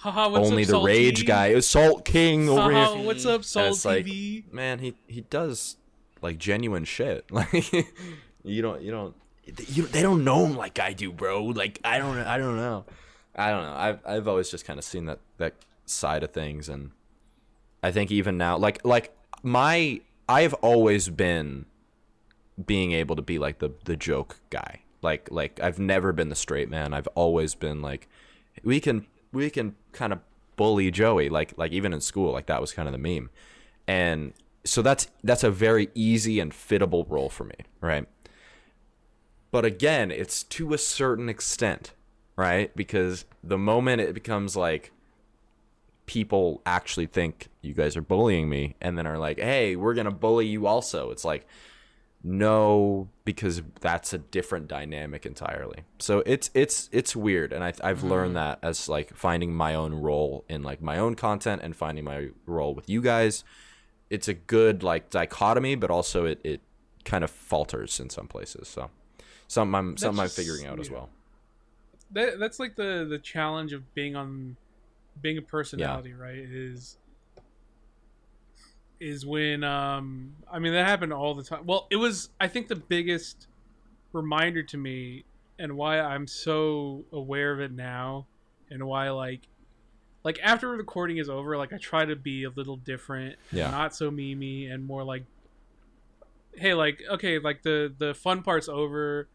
B: only the rage guy, Salt King over here.
A: What's up, Salt TV?
B: Like, man, he does like genuine shit. Like they don't know him like I do, bro. Like I don't know. I've always just kind of seen that side of things, and I think even now, I've always been being able to be like the joke guy. Like I've never been the straight man. I've always been like, we can kind of bully Joey, like even in school, like that was kind of the meme, and so that's a very easy and fittable role for me, right? But again, it's to a certain extent. Right? Because the moment it becomes like people actually think you guys are bullying me and then are like, hey, we're going to bully you also. It's like, no, because that's a different dynamic entirely. So it's weird. And I've learned that as like finding my own role in like my own content and finding my role with you guys. It's a good like dichotomy, but also it kind of falters in some places. So something I'm figuring out as well.
A: That's like the challenge of being a personality, right? Is is when I mean that happened all the time. Well, it was I think the biggest reminder to me and why I'm so aware of it now and why like after the recording is over, like I try to be a little different, not so memey and more like, hey, like okay, like the fun part's over,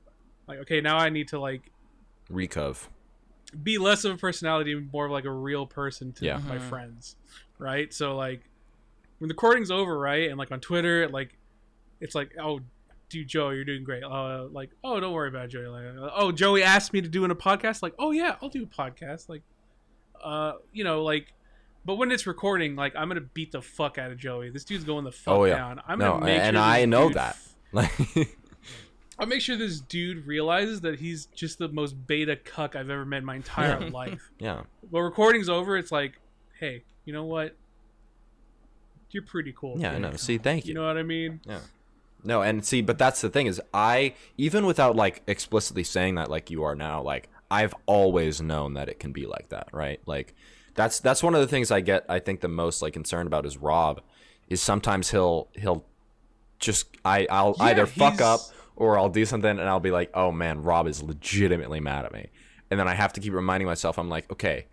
A: like okay, now I need to like be less of a personality and more of like a real person to my friends, right? So like when the recording's over, right, and like on Twitter, like it's like, oh, dude, Joe, you're doing great. Like, oh, don't worry about it, Joey. Like, oh, Joey asked me to do a podcast. Like, oh yeah, I'll do a podcast. Like, you know, like, but when it's recording, like, I'm gonna beat the fuck out of Joey. This dude's going the fuck down. I'm gonna make
B: and
A: sure
B: I know that. Like,
A: I'll make sure this dude realizes that he's just the most beta cuck I've ever met in my entire life.
B: Yeah.
A: But recording's over. It's like, hey, you know what? You're pretty cool.
B: Yeah, I know. See, thank you.
A: You know what I mean?
B: Yeah. No, and see, but that's the thing is I, even without like explicitly saying that like you are now, like I've always known that it can be like that, right? Like that's one of the things I think the most like concerned about is Rob is sometimes he'll just I'll either fuck up or I'll do something and I'll be like, oh man, Rob is legitimately mad at me. And then I have to keep reminding myself, I'm like, okay,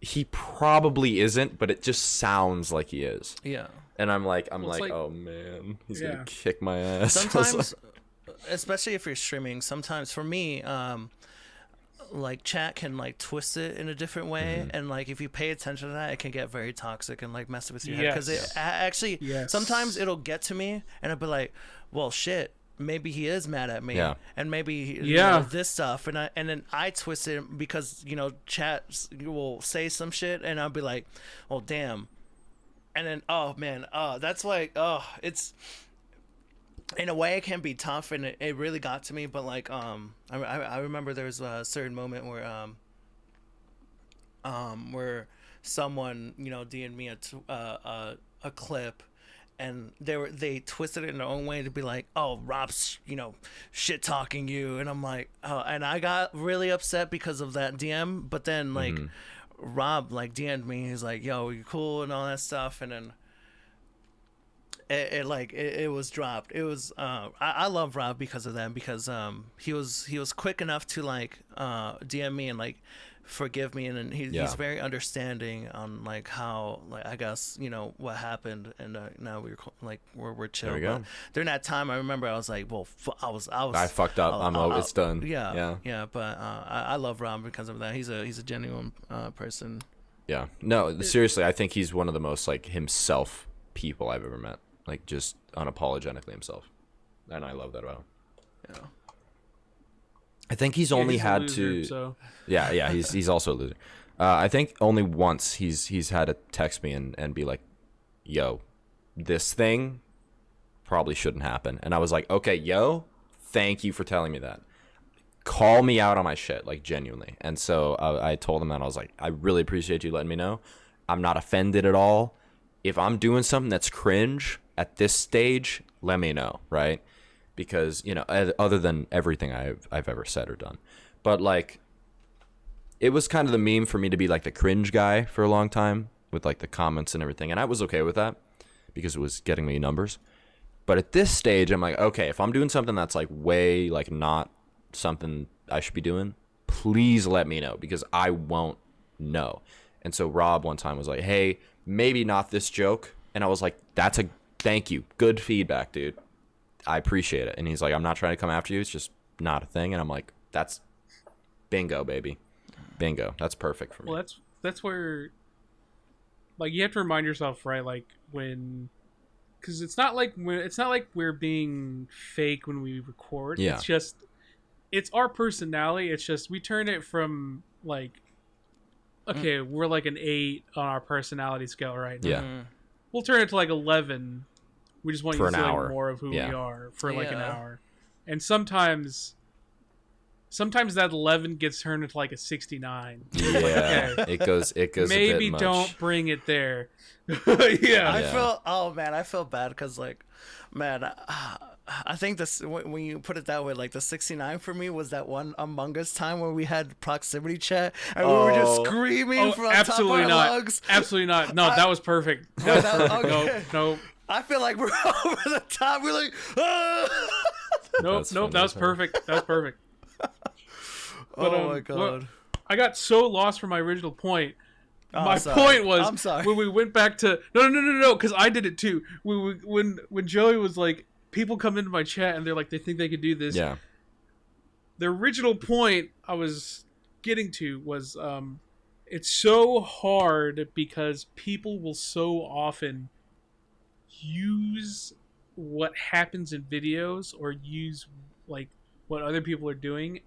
B: he probably isn't, but it just sounds like he is.
C: Yeah.
B: And I'm like, oh man, he's gonna kick my ass.
C: Sometimes, especially if you're streaming, sometimes for me, like chat can like twist it in a different way, and like if you pay attention to that, it can get very toxic and like mess with your head. Because it actually sometimes it'll get to me, and I'll be like, well, shit. Maybe he is mad at me, and maybe you know, this stuff, and then I twist it because you know chat will say some shit, and I'll be like, well, damn. And then, oh man, that's like, it's in a way it can be tough, and it really got to me. But like, I remember there was a certain moment where someone, you know, DM'd me a clip, and they twisted it in their own way to be like, oh, Rob's, you know, shit talking you, and I'm like, oh, and I got really upset because of that DM, but then like. Rob like DM'd me. He's like, "Yo, you cool?" and all that stuff, and then it was dropped. It was I love Rob because of that, because he was quick enough to like DM me and like forgive me, and then he's very understanding on like how, like, I guess, you know, what happened, and now we're chill.
B: There we go.
C: But during that time, I remember I was like, well,
B: I fucked up. It's done.
C: Yeah. But I love Rob because of that. He's a genuine person.
B: Yeah. No, seriously, I think he's one of the most like himself people I've ever met. Like just unapologetically himself, and I love that about him.
C: Yeah.
B: I think he's only had
A: loser,
B: to.
A: So.
B: Yeah, he's also a loser. I think only once he's had to text me and be like, "Yo, this thing probably shouldn't happen," and I was like, "Okay, yo, thank you for telling me that. Call me out on my shit, like genuinely." And so I told him that. I was like, "I really appreciate you letting me know. I'm not offended at all. If I'm doing something that's cringe at this stage, let me know, right?" Because, you know, other than everything I've ever said or done. But, like, it was kind of the meme for me to be, like, the cringe guy for a long time with, like, the comments and everything. And I was okay with that because it was getting me numbers. But at this stage, I'm like, okay, if I'm doing something that's, like, way, like, not something I should be doing, please let me know because I won't know. And so Rob one time was like, hey, maybe not this joke. And I was like, thank you. Good feedback, dude. I appreciate it. And he's like, I'm not trying to come after you. It's just not a thing. And I'm like, that's bingo, baby. Bingo. That's perfect for me.
A: Well, that's where, like, you have to remind yourself, right? Like when, because it's not like we're being fake when we record.
B: Yeah.
A: It's just, it's our personality. It's just, we turn it from like, okay, we're like an 8 on our personality scale right now.
B: Yeah.
A: We'll turn it to like 11. We just want you to see like more of who we
B: Yeah.
A: are for like an hour. And sometimes that 11 gets turned into like a 69.
B: Yeah. It goes
A: Maybe
B: a bit much.
A: don't bring it there. Yeah.
C: I feel bad because like, man, I think this, when you put it that way, like the 69 for me was that one Among Us time where we had proximity chat and we were just screaming from on top of our lungs.
A: Absolutely not. No, that was perfect. That was perfect.
C: Okay.
A: No.
C: I feel like we're over the top. We're like, ah!
A: Nope. That was perfect. That was perfect. But,
C: oh my god!
A: I got so lost from my original point.
C: Oh,
A: my point was
C: I'm sorry.
A: when we went back to no, because I did it too. When Joey was like, people come into my chat and they're like, they think they could do this.
B: Yeah.
A: The original point I was getting to was, it's so hard because people will so often use what happens in videos or use like what other people are doing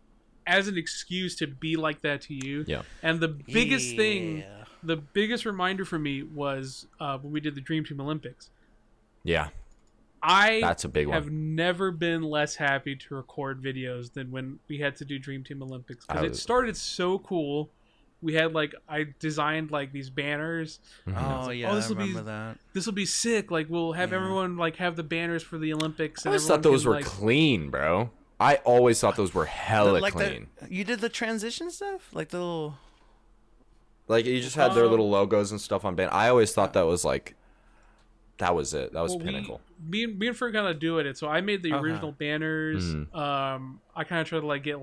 A: as an excuse to be like that to you.
B: Yeah.
A: And the biggest thing, the biggest reminder for me was when we did the Dream Team Olympics.
B: Yeah. That's a big one.
A: have never been less happy to record videos than when we had to do Dream Team Olympics, because it started so cool. We had I designed these banners.
C: Oh yeah, I remember that.
A: This will be sick. Like we'll have everyone have the banners for the Olympics.
B: I always thought those were clean, bro. I always thought those were hella clean.
C: You did the transition stuff, like the little.
B: Like you just had their little logos and stuff on band. I always thought that was that was it. That was pinnacle.
A: Me and Fred kind of doing it. So I made the original banners. I kind of tried to get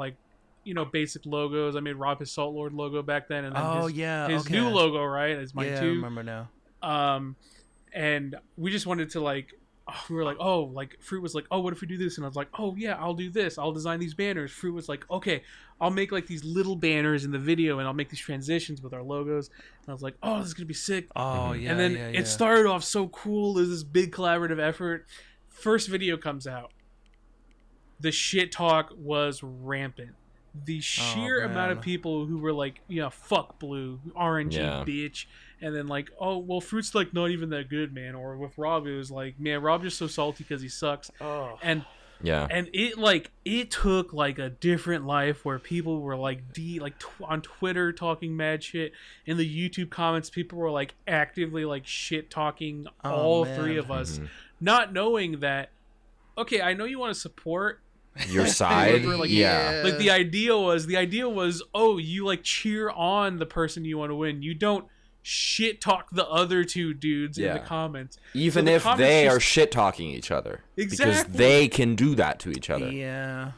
A: basic logos. I made Rob his Salt Lord logo back then, and then his new logo, right, is mine too.
C: I remember now.
A: And we just wanted to we were Fruit was like, oh, what if we do this? And I was like, oh yeah, I'll do this. I'll design these banners. Fruit was like, okay, I'll make these little banners in the video, and I'll make these transitions with our logos. And I was like, oh, this is gonna be sick.
C: Oh yeah.
A: And then it started off so cool. There's this big collaborative effort. First video comes out. The shit talk was rampant. The sheer amount of people who were like, fuck Blue, RNG bitch. And then oh, well, Fruit's not even that good, man. Or with Rob, it was like, man, Rob's just so salty because he sucks.
C: Oh.
A: And it took a different life where people were on Twitter talking mad shit. In the YouTube comments, people were actively shit talking all three of us, not knowing that. Okay, I know you want to support
B: your side.
A: The idea was, oh, you cheer on the person you want to win. You don't shit talk the other two dudes in the comments,
B: even if they are shit talking each other.
A: Exactly,
B: because they can do that to each other.
C: Yeah.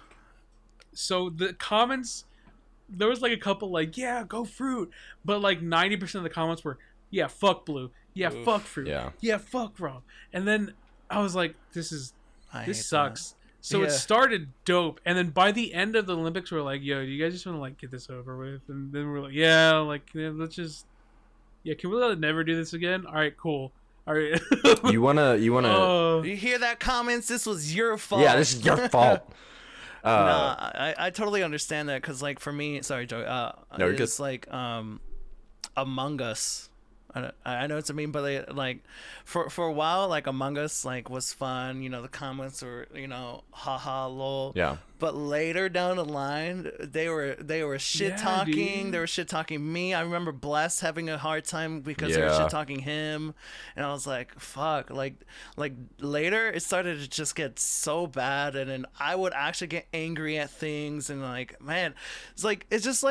A: So the comments, there was a couple yeah, go Fruit, but 90% of the comments were, yeah, fuck Blue, yeah, fuck Fruit, yeah, fuck Rob. And then I was like, this sucks. That. So it started dope, and then by the end of the Olympics, we're like, yo, do you guys just want to get this over with? And then we're like, let's just. Yeah, can we never do this again? All right, cool. All right.
B: You wanna.
C: You hear that, comments? This was your fault.
B: Yeah, this is your fault.
C: I totally understand that, because for me, sorry, Joey.
B: No, you're
C: it's Among Us. I know it's a meme, but for a while, Among Us was fun. The comments were haha lol.
B: Yeah.
C: But later down the line, they were shit talking. They were shit talking me. I remember Bless having a hard time because they were shit talking him, and I was like, fuck. Later, it started to just get so bad, and then I would actually get angry at things, and man, it's just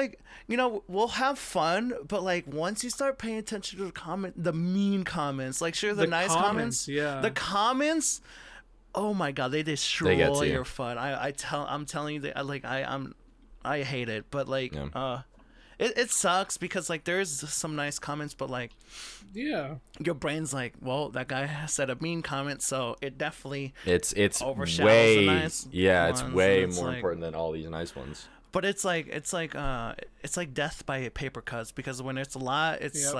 C: we'll have fun, but once you start paying attention to the mean comments, the nice comments, the comments. Oh my god, they destroy your fun. I'm telling you that I hate it, but it sucks because there's some nice comments, but your brain's well, that guy said a mean comment, so it definitely
B: it's
C: overshadows
B: way
C: the nice
B: it's
C: ones,
B: way more important than all these nice ones.
C: But it's like death by paper cuts, because when it's a lot, it's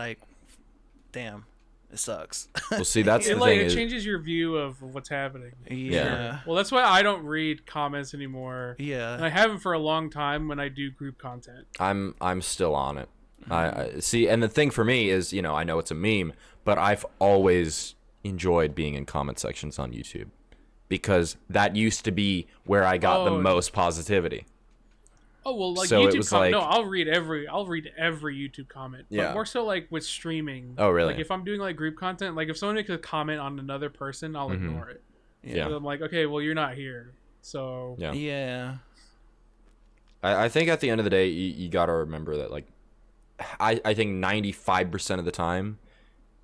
C: damn. It sucks.
B: Well, see, that's the thing.
A: It changes your view of what's happening.
C: Yeah.
A: Well, that's why I don't read comments anymore.
C: Yeah.
A: And I haven't for a long time when I do group content.
B: I'm still on it. I see, and the thing for me is, I know it's a meme, but I've always enjoyed being in comment sections on YouTube, because that used to be where I got the most positivity.
A: Oh well,
B: so
A: YouTube comment. No, I'll read every YouTube comment. But more so with streaming.
B: Oh really?
A: If I'm doing group content, if someone makes a comment on another person, I'll ignore it.
B: Yeah.
A: I'm like, okay, well, you're not here, so
C: Yeah.
B: I think at the end of the day, you got to remember that, like, I think 95% of the time,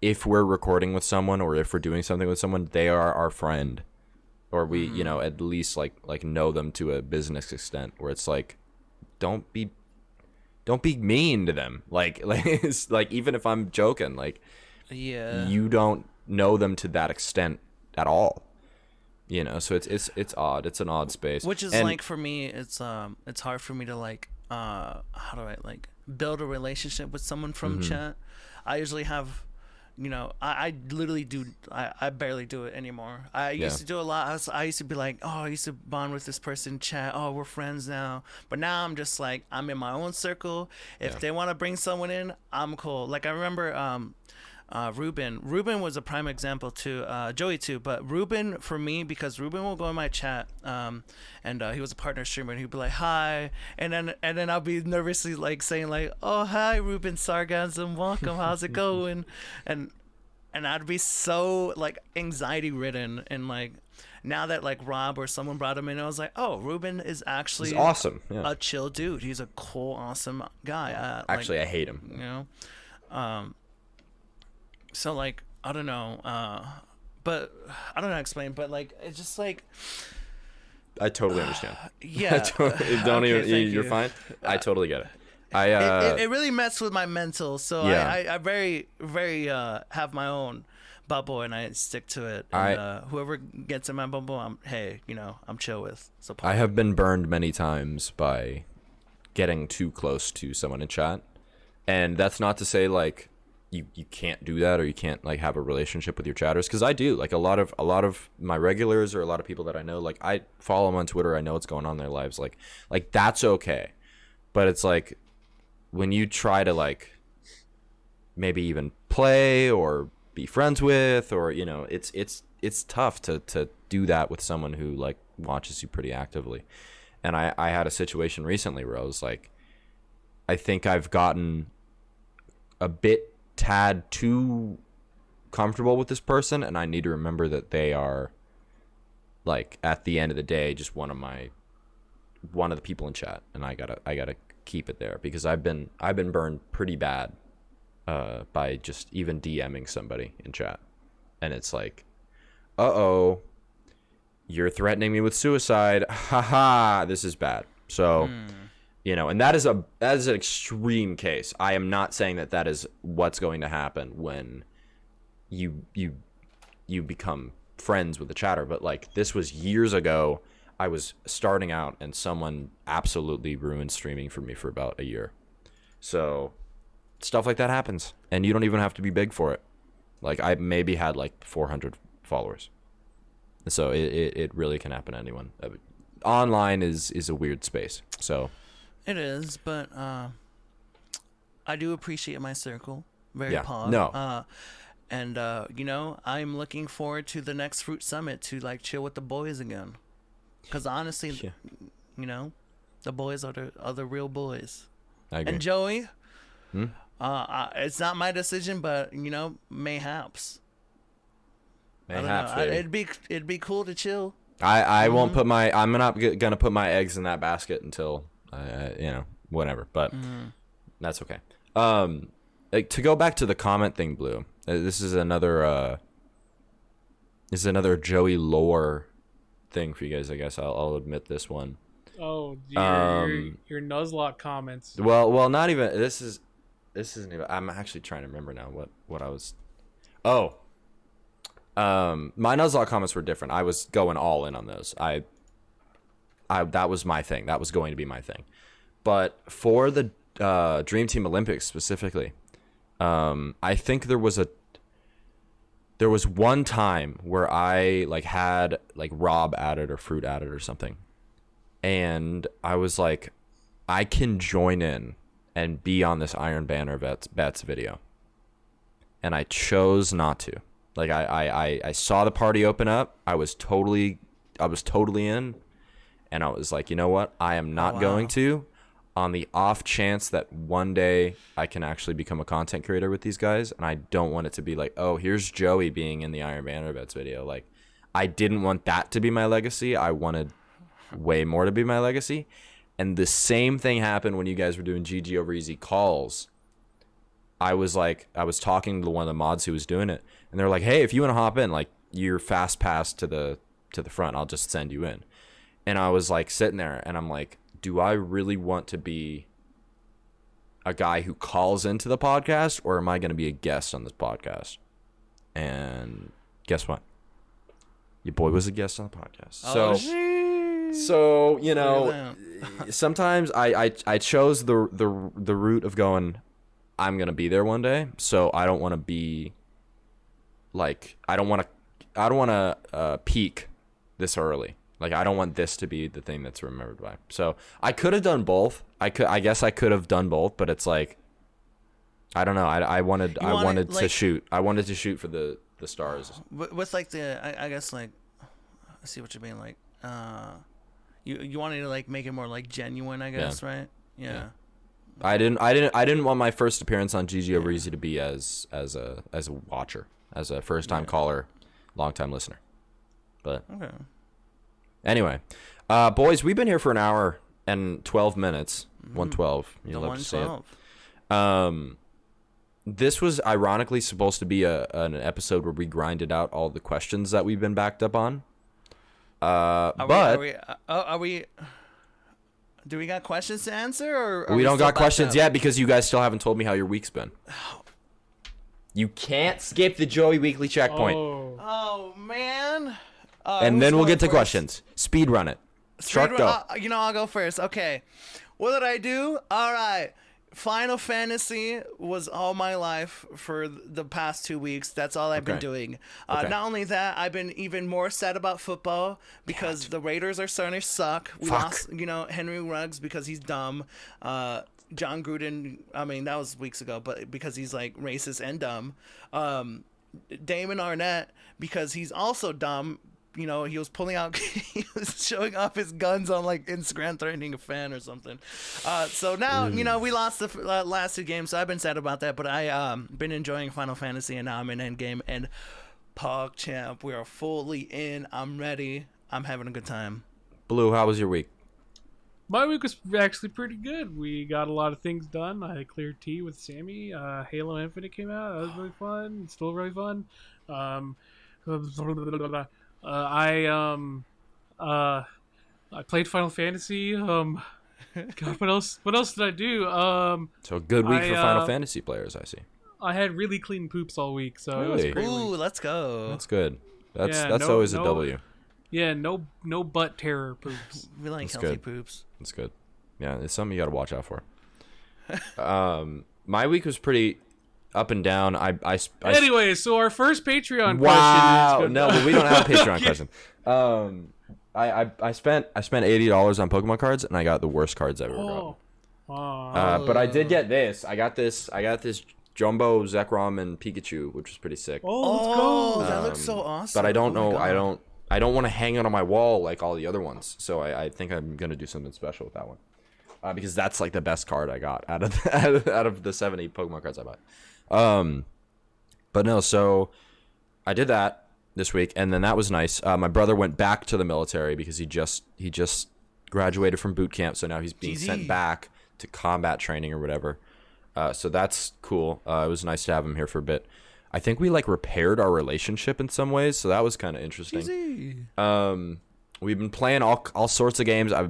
B: if we're recording with someone or if we're doing something with someone, they are our friend, or we, you know, at least like know them to a business extent where it's like, don't be mean to them. Like it's like, even if I'm joking, like, you don't know them to that extent at all. You know, so it's odd. It's an odd space.
C: Which is like, for me, it's hard for me to like how do I like build a relationship with someone from chat. I usually have, you know, I literally do. I barely do it anymore. I used to do a lot. I used to be like, oh, I used to bond with this person in chat. Oh, we're friends now. But now I'm just like, I'm in my own circle. If they want to bring someone in, I'm cool. Like, I remember Ruben was a prime example too, Joey too, but Ruben for me, because Ruben will go in my chat, and he was a partner streamer, and he'd be like, hi, and then I'll be nervously like saying like, oh, hi Ruben, Sargasm, welcome, how's it going, and I'd be so like anxiety ridden, and like now that like Rob or someone brought him in, I was like, oh, Ruben is actually
B: awesome,
C: a chill dude, he's a cool, awesome guy.
B: Actually, I hate him,
C: you know. So like, I don't know, but I don't know how to explain, but like, it's just like,
B: I totally understand.
C: Yeah.
B: Don't even. You're fine. I totally get it.
C: It really messed with my mental. So I very have my own bubble, and I stick to it. And whoever gets in my bubble, I'm chill with. So
B: I have been burned many times by getting too close to someone in chat, and that's not to say like you can't do that, or you can't like have a relationship with your chatters, because I do. Like a lot of my regulars, or a lot of people that I know, like I follow them on Twitter, I know what's going on in their lives, like that's okay. But it's like when you try to like maybe even play or be friends with, or you know, it's tough to do that with someone who like watches you pretty actively. And I had a situation recently where I was like, I think I've gotten a tad too comfortable with this person, and I need to remember that they are, like, at the end of the day, just one of the people in chat, and I gotta keep it there, because I've been burned pretty bad by just even DMing somebody in chat, and it's like, uh-oh, you're threatening me with suicide, haha, this is bad. So you know, and that is an extreme case. I am not saying that is what's going to happen when you become friends with the chatter, but like, this was years ago. I was starting out, and someone absolutely ruined streaming for me for about a year. So stuff like that happens, and you don't even have to be big for it. Like, I maybe had like 400 followers, so it really can happen to anyone. Online is a weird space, so.
C: It is, but I do appreciate my circle. Very pog.
B: No.
C: And you know, I'm looking forward to the next Fruit Summit to like chill with the boys again. Because honestly, you know, the boys are the real boys.
B: I agree.
C: And Joey, it's not my decision, but you know, mayhaps.
B: Mayhaps.
C: It'd be cool to chill.
B: I won't put I'm not gonna put my eggs in that basket until you know, whatever, but that's okay. Like, to go back to the comment thing, Blue, this is another Joey lore thing for you guys, I guess. I'll admit this one.
A: Oh, your Nuzlocke comments.
B: Well, not even, this isn't even, I'm actually trying to remember now what I was. My Nuzlocke comments were different. I was going all in on those. That was my thing. That was going to be my thing. But for the Dream Team Olympics specifically, I think there was one time where I like had like Rob added or Fruit added or something, and I was like, I can join in and be on this Iron Banner bets video, and I chose not to. Like, I saw the party open up. I was totally in. And I was like, you know what? I am not going to, on the off chance that one day I can actually become a content creator with these guys. And I don't want it to be like, oh, here's Joey being in the Iron Banner Bets video. Like, I didn't want that to be my legacy. I wanted way more to be my legacy. And the same thing happened when you guys were doing GG over easy calls. I was talking to one of the mods who was doing it, and they're like, "Hey, if you want to hop in, like, you're fast pass to the front. I'll just send you in." And I was like sitting there, and I'm like, "Do I really want to be a guy who calls into the podcast, or am I going to be a guest on this podcast?" And guess what? Your boy was a guest on the podcast. So you know, sometimes I chose the route of going, I'm gonna be there one day, so I don't want to be like, I don't want to peak this early. Like, I don't want this to be the thing that's remembered by. So I could have done both. I guess I could have done both, but it's like, I don't know. I wanted to shoot. I wanted to shoot for the stars.
C: With like I guess like, I see what you mean. Like, you wanted to like make it more like genuine, I guess, right? Yeah. I
B: didn't want my first appearance on GG over Easy to be as a watcher, as a first time caller, long time listener. But
C: okay.
B: Anyway, boys, we've been here for an hour and 12 minutes. 112. You love to say it. This was ironically supposed to be an episode where we grinded out all the questions that we've been backed up on.
C: Do we got questions to answer, or
B: we don't got questions yet because you guys still haven't told me how your week's been. You can't skip the Joey Weekly checkpoint.
C: Oh man.
B: And then we'll get to questions. Speed run it. Shark, go.
C: I'll go first. Okay. What did I do? All right. Final Fantasy was all my life for the past 2 weeks. That's all I've been doing. Not only that, I've been even more sad about football because the Raiders are starting to suck. We lost, Henry Ruggs because he's dumb. John Gruden, I mean, that was weeks ago, but because he's like racist and dumb. Damon Arnett, because he's also dumb. He was pulling out, he was showing off his guns on like Instagram, threatening a fan or something. So now, we lost the last 2 games, so I've been sad about that. But I been enjoying Final Fantasy, and now I'm in Endgame. And PogChamp, we are fully in. I'm ready. I'm having a good time.
B: Blue, how was your week?
A: My week was actually pretty good. We got a lot of things done. I cleared T with Sammy. Halo Infinite came out. That was really fun. It's still really fun. I played Final Fantasy. God, what else did I do?
B: So a good week for Final Fantasy players, I see.
A: I had really clean poops all week, so
B: really?
A: It was a great
C: week.
A: Let's
C: go.
B: That's good. That's always a W.
A: Yeah, no butt terror poops.
C: We like healthy poops.
B: That's good. Yeah, it's something you got to watch out for. My week was pretty up and down.
A: Anyway, so our first Patreon
B: question
A: is...
B: No, but we don't have a Patreon question. I spent $80 on Pokemon cards, and I got the worst cards I've ever gotten. But I did get this. I got this Jumbo, Zekrom, and Pikachu, which was pretty sick.
A: Let's go.
C: That looks so awesome.
B: But I don't know. I don't want to hang it on my wall like all the other ones. So I think I'm gonna do something special with that one. Because that's like the best card I got out of the 70 Pokemon cards I bought. But no, so I did that this week, and then that was nice. My brother went back to the military because he just graduated from boot camp, so now he's being sent back to combat training or whatever. So that's cool. It was nice to have him here for a bit. I think we like repaired our relationship in some ways, so that was kind of interesting. We've been playing all sorts of games. I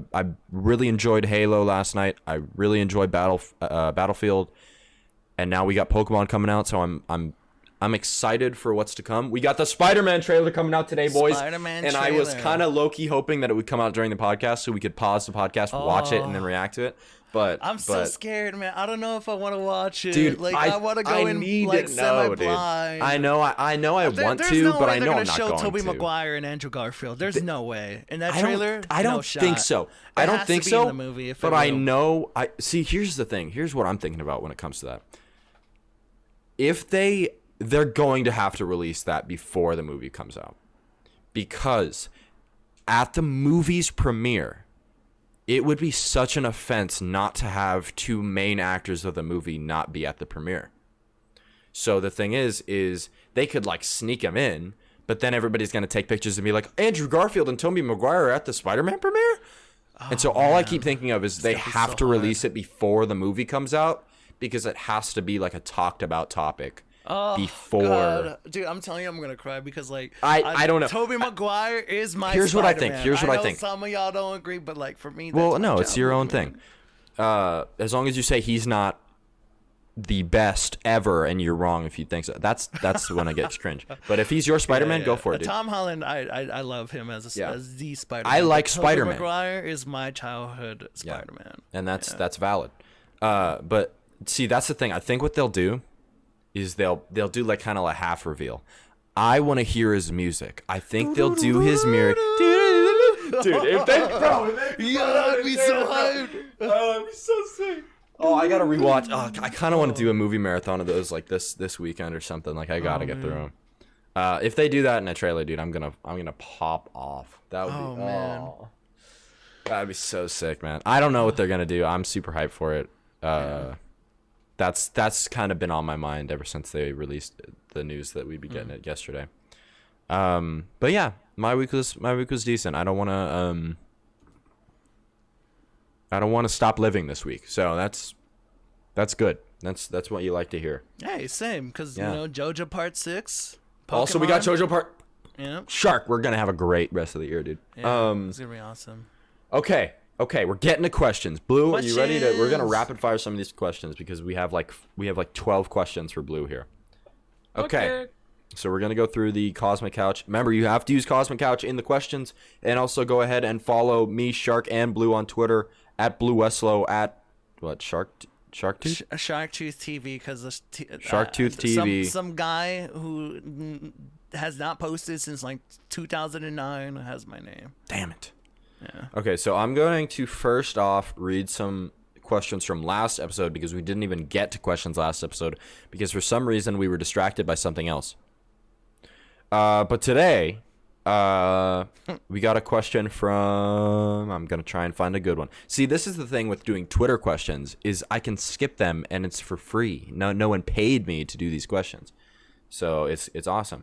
B: really enjoyed Halo last night. I really enjoyed Battlefield, and now we got Pokemon coming out. So I'm excited for what's to come. We got the Spider-Man trailer coming out today, boys. And I was kind of low-key hoping that it would come out during the podcast, so we could pause the podcast, watch it, and then react to it. But
C: I'm so scared, man. I don't know if I want to watch it.
B: Dude,
C: like I want to go in like semi-blind.
B: I know I want to, but I know I'm not going to.
C: Show Tobey Maguire and Andrew Garfield. There's no way in that trailer.
B: I don't think so. I don't think so.
C: The movie,
B: but I know. See. Here's the thing. Here's what I'm thinking about when it comes to that. If they're going to have to release that before the movie comes out, because at the movie's premiere, it would be such an offense not to have 2 main actors of the movie not be at the premiere. So the thing is they could like sneak them in, But then everybody's going to take pictures and be like, Andrew Garfield and Tobey Maguire are at the Spider-Man premiere? And so all I keep thinking of is they have to release it before the movie comes out because it has to be like a talked about topic before.
C: God. Dude, I'm telling you, I'm gonna cry because like
B: I don't know.
C: Tobey Maguire is my.
B: Here's what I think.
C: Spider-Man.
B: Here's what I
C: know
B: think.
C: Some of y'all don't agree, but like for me,
B: Well,
C: that's
B: no,
C: my
B: it's your own
C: childhood,
B: thing. As long as you say he's not the best ever, and you're wrong if you think so. That's when I get cringe. But if he's your Spider-Man, go for it, dude.
C: Tom Holland, I love him as the Spider-Man.
B: I like
C: Tobey
B: Spider-Man.
C: Maguire is my childhood Spider-Man,
B: and that's valid. But see, that's the thing. I think what they'll do is they'll do like kind of a half reveal. I want to hear his music. I think they'll do his mirror. Dude, if they, bro,
C: I'd be so hyped.
B: Oh, it'd be so sick. Oh, I gotta rewatch. Oh, I kind of want to do a movie marathon of those like this weekend or something. Like I gotta get through them. If they do that in a trailer, dude, I'm gonna pop off. That would be
C: man.
B: That'd be so sick, man. I don't know what they're gonna do. I'm super hyped for it. That's kind of been on my mind ever since they released the news that we'd be getting it yesterday. But yeah, my week was decent. I don't want to stop living this week. So that's good. That's what you like to hear.
C: Hey, same, because you know JoJo Part 6. Pokemon.
B: Also, we got JoJo Part.
C: Yeah.
B: Shark. We're gonna have a great rest of the year, dude.
C: Yeah, it's gonna be awesome.
B: Okay, we're getting to questions. Blue, are you ready to? We're gonna rapid fire some of these questions because we have like 12 questions for Blue here. Okay. So we're gonna go through the Cosmic Couch. Remember, you have to use Cosmic Couch in the questions, and also go ahead and follow me, Shark, and Blue on Twitter at BlueWestlo at what Sharktooth?
C: Sharktooth TV, because
B: Sharktooth TV.
C: Some guy who has not posted since like 2009 has my name.
B: Damn it.
C: Yeah.
B: Okay, so I'm going to first off read some questions from last episode because we didn't even get to questions last episode because for some reason we were distracted by something else. But today, we got a question from. I'm gonna try and find a good one. See, this is the thing with doing Twitter questions is I can skip them and it's for free. No one paid me to do these questions, so it's awesome.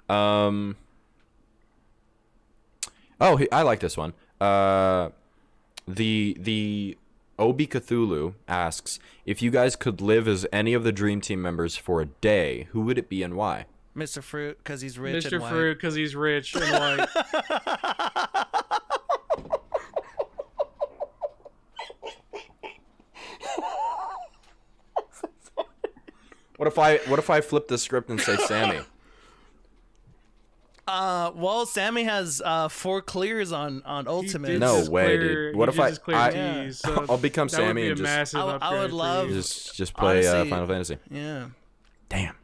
B: Oh, I like this one. The Obi Cthulhu asks if you guys could live as any of the Dream Team members for a day, who would it be and why?
C: Mr. Fruit, because he's rich and white.
A: Mr. Fruit, because he's rich and white.
B: What if I flip the script and say Sammy?
C: Well, Sammy has 4 clears on Ultimate.
B: No way, dude. What if I'll become Sammy and just
C: I would love
B: just play
C: honestly,
B: Final Fantasy.
C: Yeah.
B: Damn.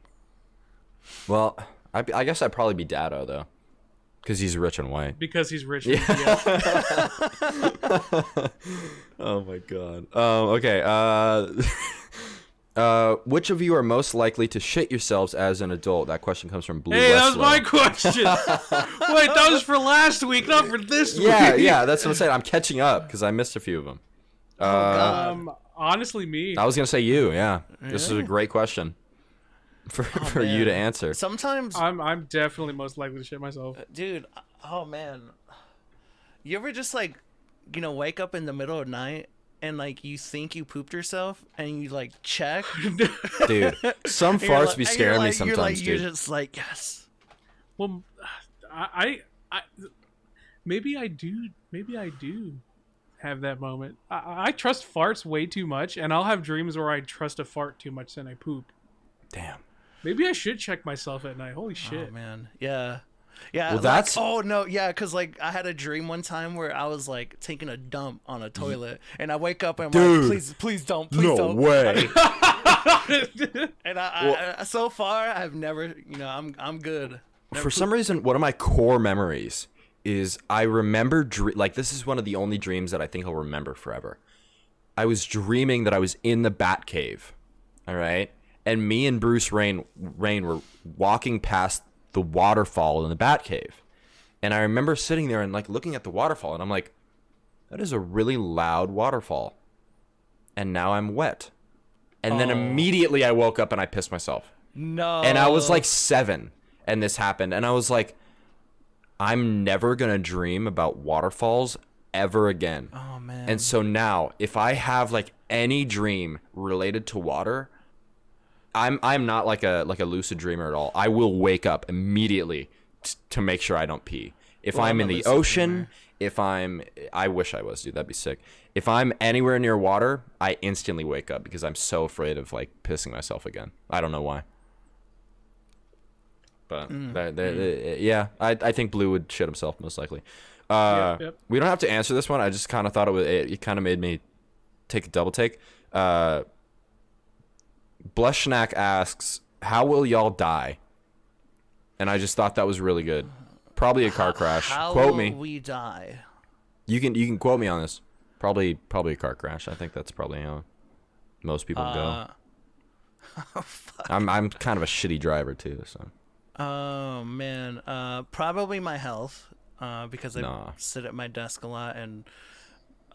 B: Well, I guess I'd probably be Dado though, because he's rich and white.
A: Because he's rich.
B: Yeah. Oh my god. Okay. Which of you are most likely to shit yourselves as an adult? That question comes from BlueWestlo.
A: Hey, that was my question. Wait, that was for last week, not for this week.
B: Yeah, that's what I'm saying. I'm catching up because I missed a few of them.
A: Honestly, me.
B: I was gonna say you. Yeah, this is a great question for you to answer.
C: Sometimes
A: I'm definitely most likely to shit myself,
C: dude. Oh man, you ever just like, wake up in the middle of the night and like you think you pooped yourself and you like check?
B: Dude, some farts be scaring me sometimes,
C: you're
B: dude.
C: just like, yes.
A: Well, I maybe I do have that moment. I trust farts way too much, and I'll have dreams where I trust a fart too much and I poop.
B: Damn.
A: Maybe I should check myself at night. Holy shit.
C: Oh man, yeah. Yeah,
B: well, that's...
C: oh no, yeah, because like I had a dream one time where I was like taking a dump on a toilet, and I wake up and I'm like, please don't, please don't.
B: No way.
C: And I so far I've never, I'm good.
B: For some reason, one of my core memories is I remember like this is one of the only dreams that I think I'll remember forever. I was dreaming that I was in the Batcave, all right, and me and Bruce Wayne were walking past the waterfall in the Batcave, and I remember sitting there and like looking at the waterfall, and I'm like, that is a really loud waterfall, and now I'm wet, and then immediately I woke up and I pissed myself.
C: No.
B: And I was like 7, and this happened, and I was like, I'm never gonna dream about waterfalls ever again.
C: Oh man.
B: And so now, if I have like any dream related to water, I'm not like a lucid dreamer at all. I will wake up immediately to make sure I don't pee. If I'm in the ocean, I wish I was, dude. That'd be sick. If I'm anywhere near water, I instantly wake up because I'm so afraid of like pissing myself again. I don't know why. But yeah, I think Blue would shit himself most likely.
A: Yep.
B: We don't have to answer this one. I just kind of thought it kind of made me take a double take. Blushnack asks, "How will y'all die?" And I just thought that was really good. Probably a car crash. Quote me.
C: How will we die?
B: You can quote me on this. Probably a car crash. I think that's probably how most people go.
C: Oh, fuck.
B: I'm kind of a shitty driver too, so.
C: Oh man, probably my health, because I sit at my desk a lot, and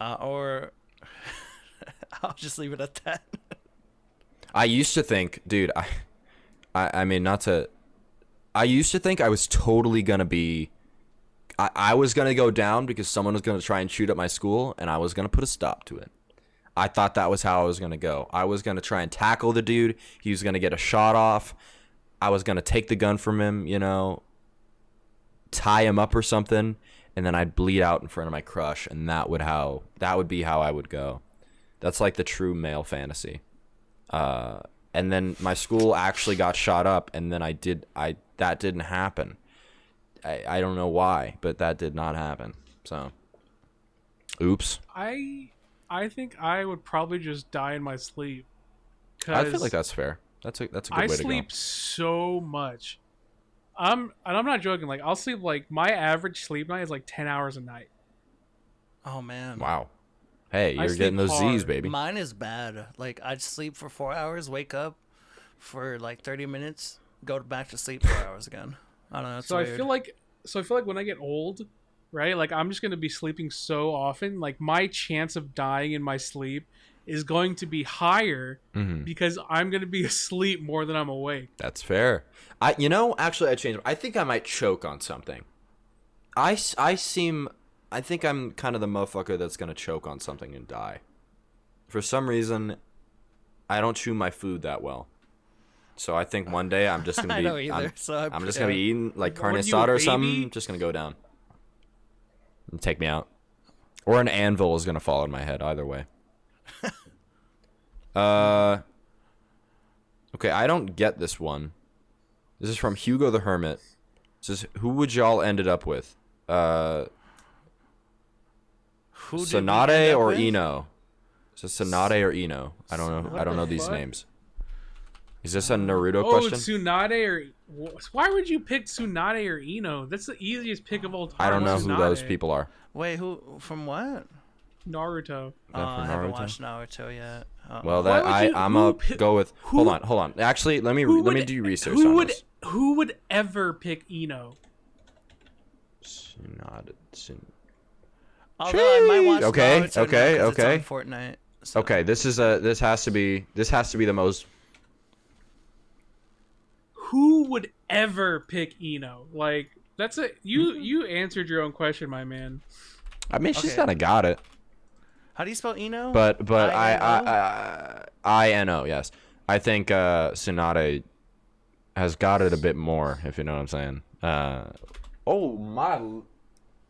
C: or I'll just leave it at that.
B: I used to think, dude, I mean, not to. I used to think I was totally gonna be. I was gonna go down because someone was gonna try and shoot at my school, and I was gonna put a stop to it. I thought that was how I was gonna go. I was gonna try and tackle the dude. He was gonna get a shot off. I was gonna take the gun from him, you know, tie him up or something, and then I'd bleed out in front of my crush, and that would be how I would go. That's like the true male fantasy. And then my school actually got shot up, and then that didn't happen. I don't know why, but that did not happen. So, oops.
A: I think I would probably just die in my sleep.
B: I feel like that's fair. That's a good way to go.
A: I sleep so much. And I'm not joking. Like, I'll sleep, like, my average sleep night is like 10 hours a night.
C: Oh man.
B: Wow. Hey, you're
A: sleep
B: getting those
A: hard.
B: Z's, baby.
C: Mine is bad. Like, I'd sleep for 4 hours, wake up for like 30 minutes, go back to sleep 4 hours again. I don't know. It's
A: So
C: weird.
A: I feel like when I get old, right? Like, I'm just gonna be sleeping so often. Like, my chance of dying in my sleep is going to be higher because I'm gonna be asleep more than I'm awake.
B: That's fair. Actually, I changed. I think I might choke on something. I think I'm kind of the motherfucker that's gonna choke on something and die. For some reason, I don't chew my food that well. So I think one day I'm just gonna be.
C: I don't either.
B: I'm just gonna be eating like carne
A: What are you,
B: asada
A: a
B: or something.
A: baby?
B: Just gonna go down and take me out, or an anvil is gonna fall on my head. Either way. Okay, I don't get this one. This is from Hugo the Hermit. It says, "Who would y'all ended up with?
C: Who did we
B: Tsunade
C: end up
B: or
C: with?
B: Eno?" It says Tsunade or Eno. I don't know.
A: What
B: I don't
A: the
B: know these
A: fuck?
B: names. Is this a Naruto
A: Oh,
B: question?
A: Tsunade or... Why would you pick Tsunade or Eno? That's the easiest pick of all time.
B: I don't know who those
A: Tsunade.
B: people are.
C: Wait, who from what?
A: Naruto.
B: Is that
C: I
B: from
C: haven't
B: Naruto?
C: watched Naruto yet.
B: Well,
A: Why
B: that
A: would you-
B: I'm
A: who
B: gonna
A: pi-
B: go with.
A: who-
B: Hold on. Actually, let me do research
A: who
B: on
A: would,
B: this.
A: Who would ever pick Eno?
C: Although I might watch
B: Okay,
C: Naruto now 'cause
B: okay.
C: it's on Fortnite. So.
B: Okay, this has to be the most.
A: Who would ever pick Eno? Like, that's a you answered your own question, my man.
B: I mean, she's
C: Okay.
B: kind of got it,
C: How do you spell Eno?
B: but
C: I-N-O?
B: I know, yes. I think Tsunade has got it a bit more, if you know what I'm saying. Oh my!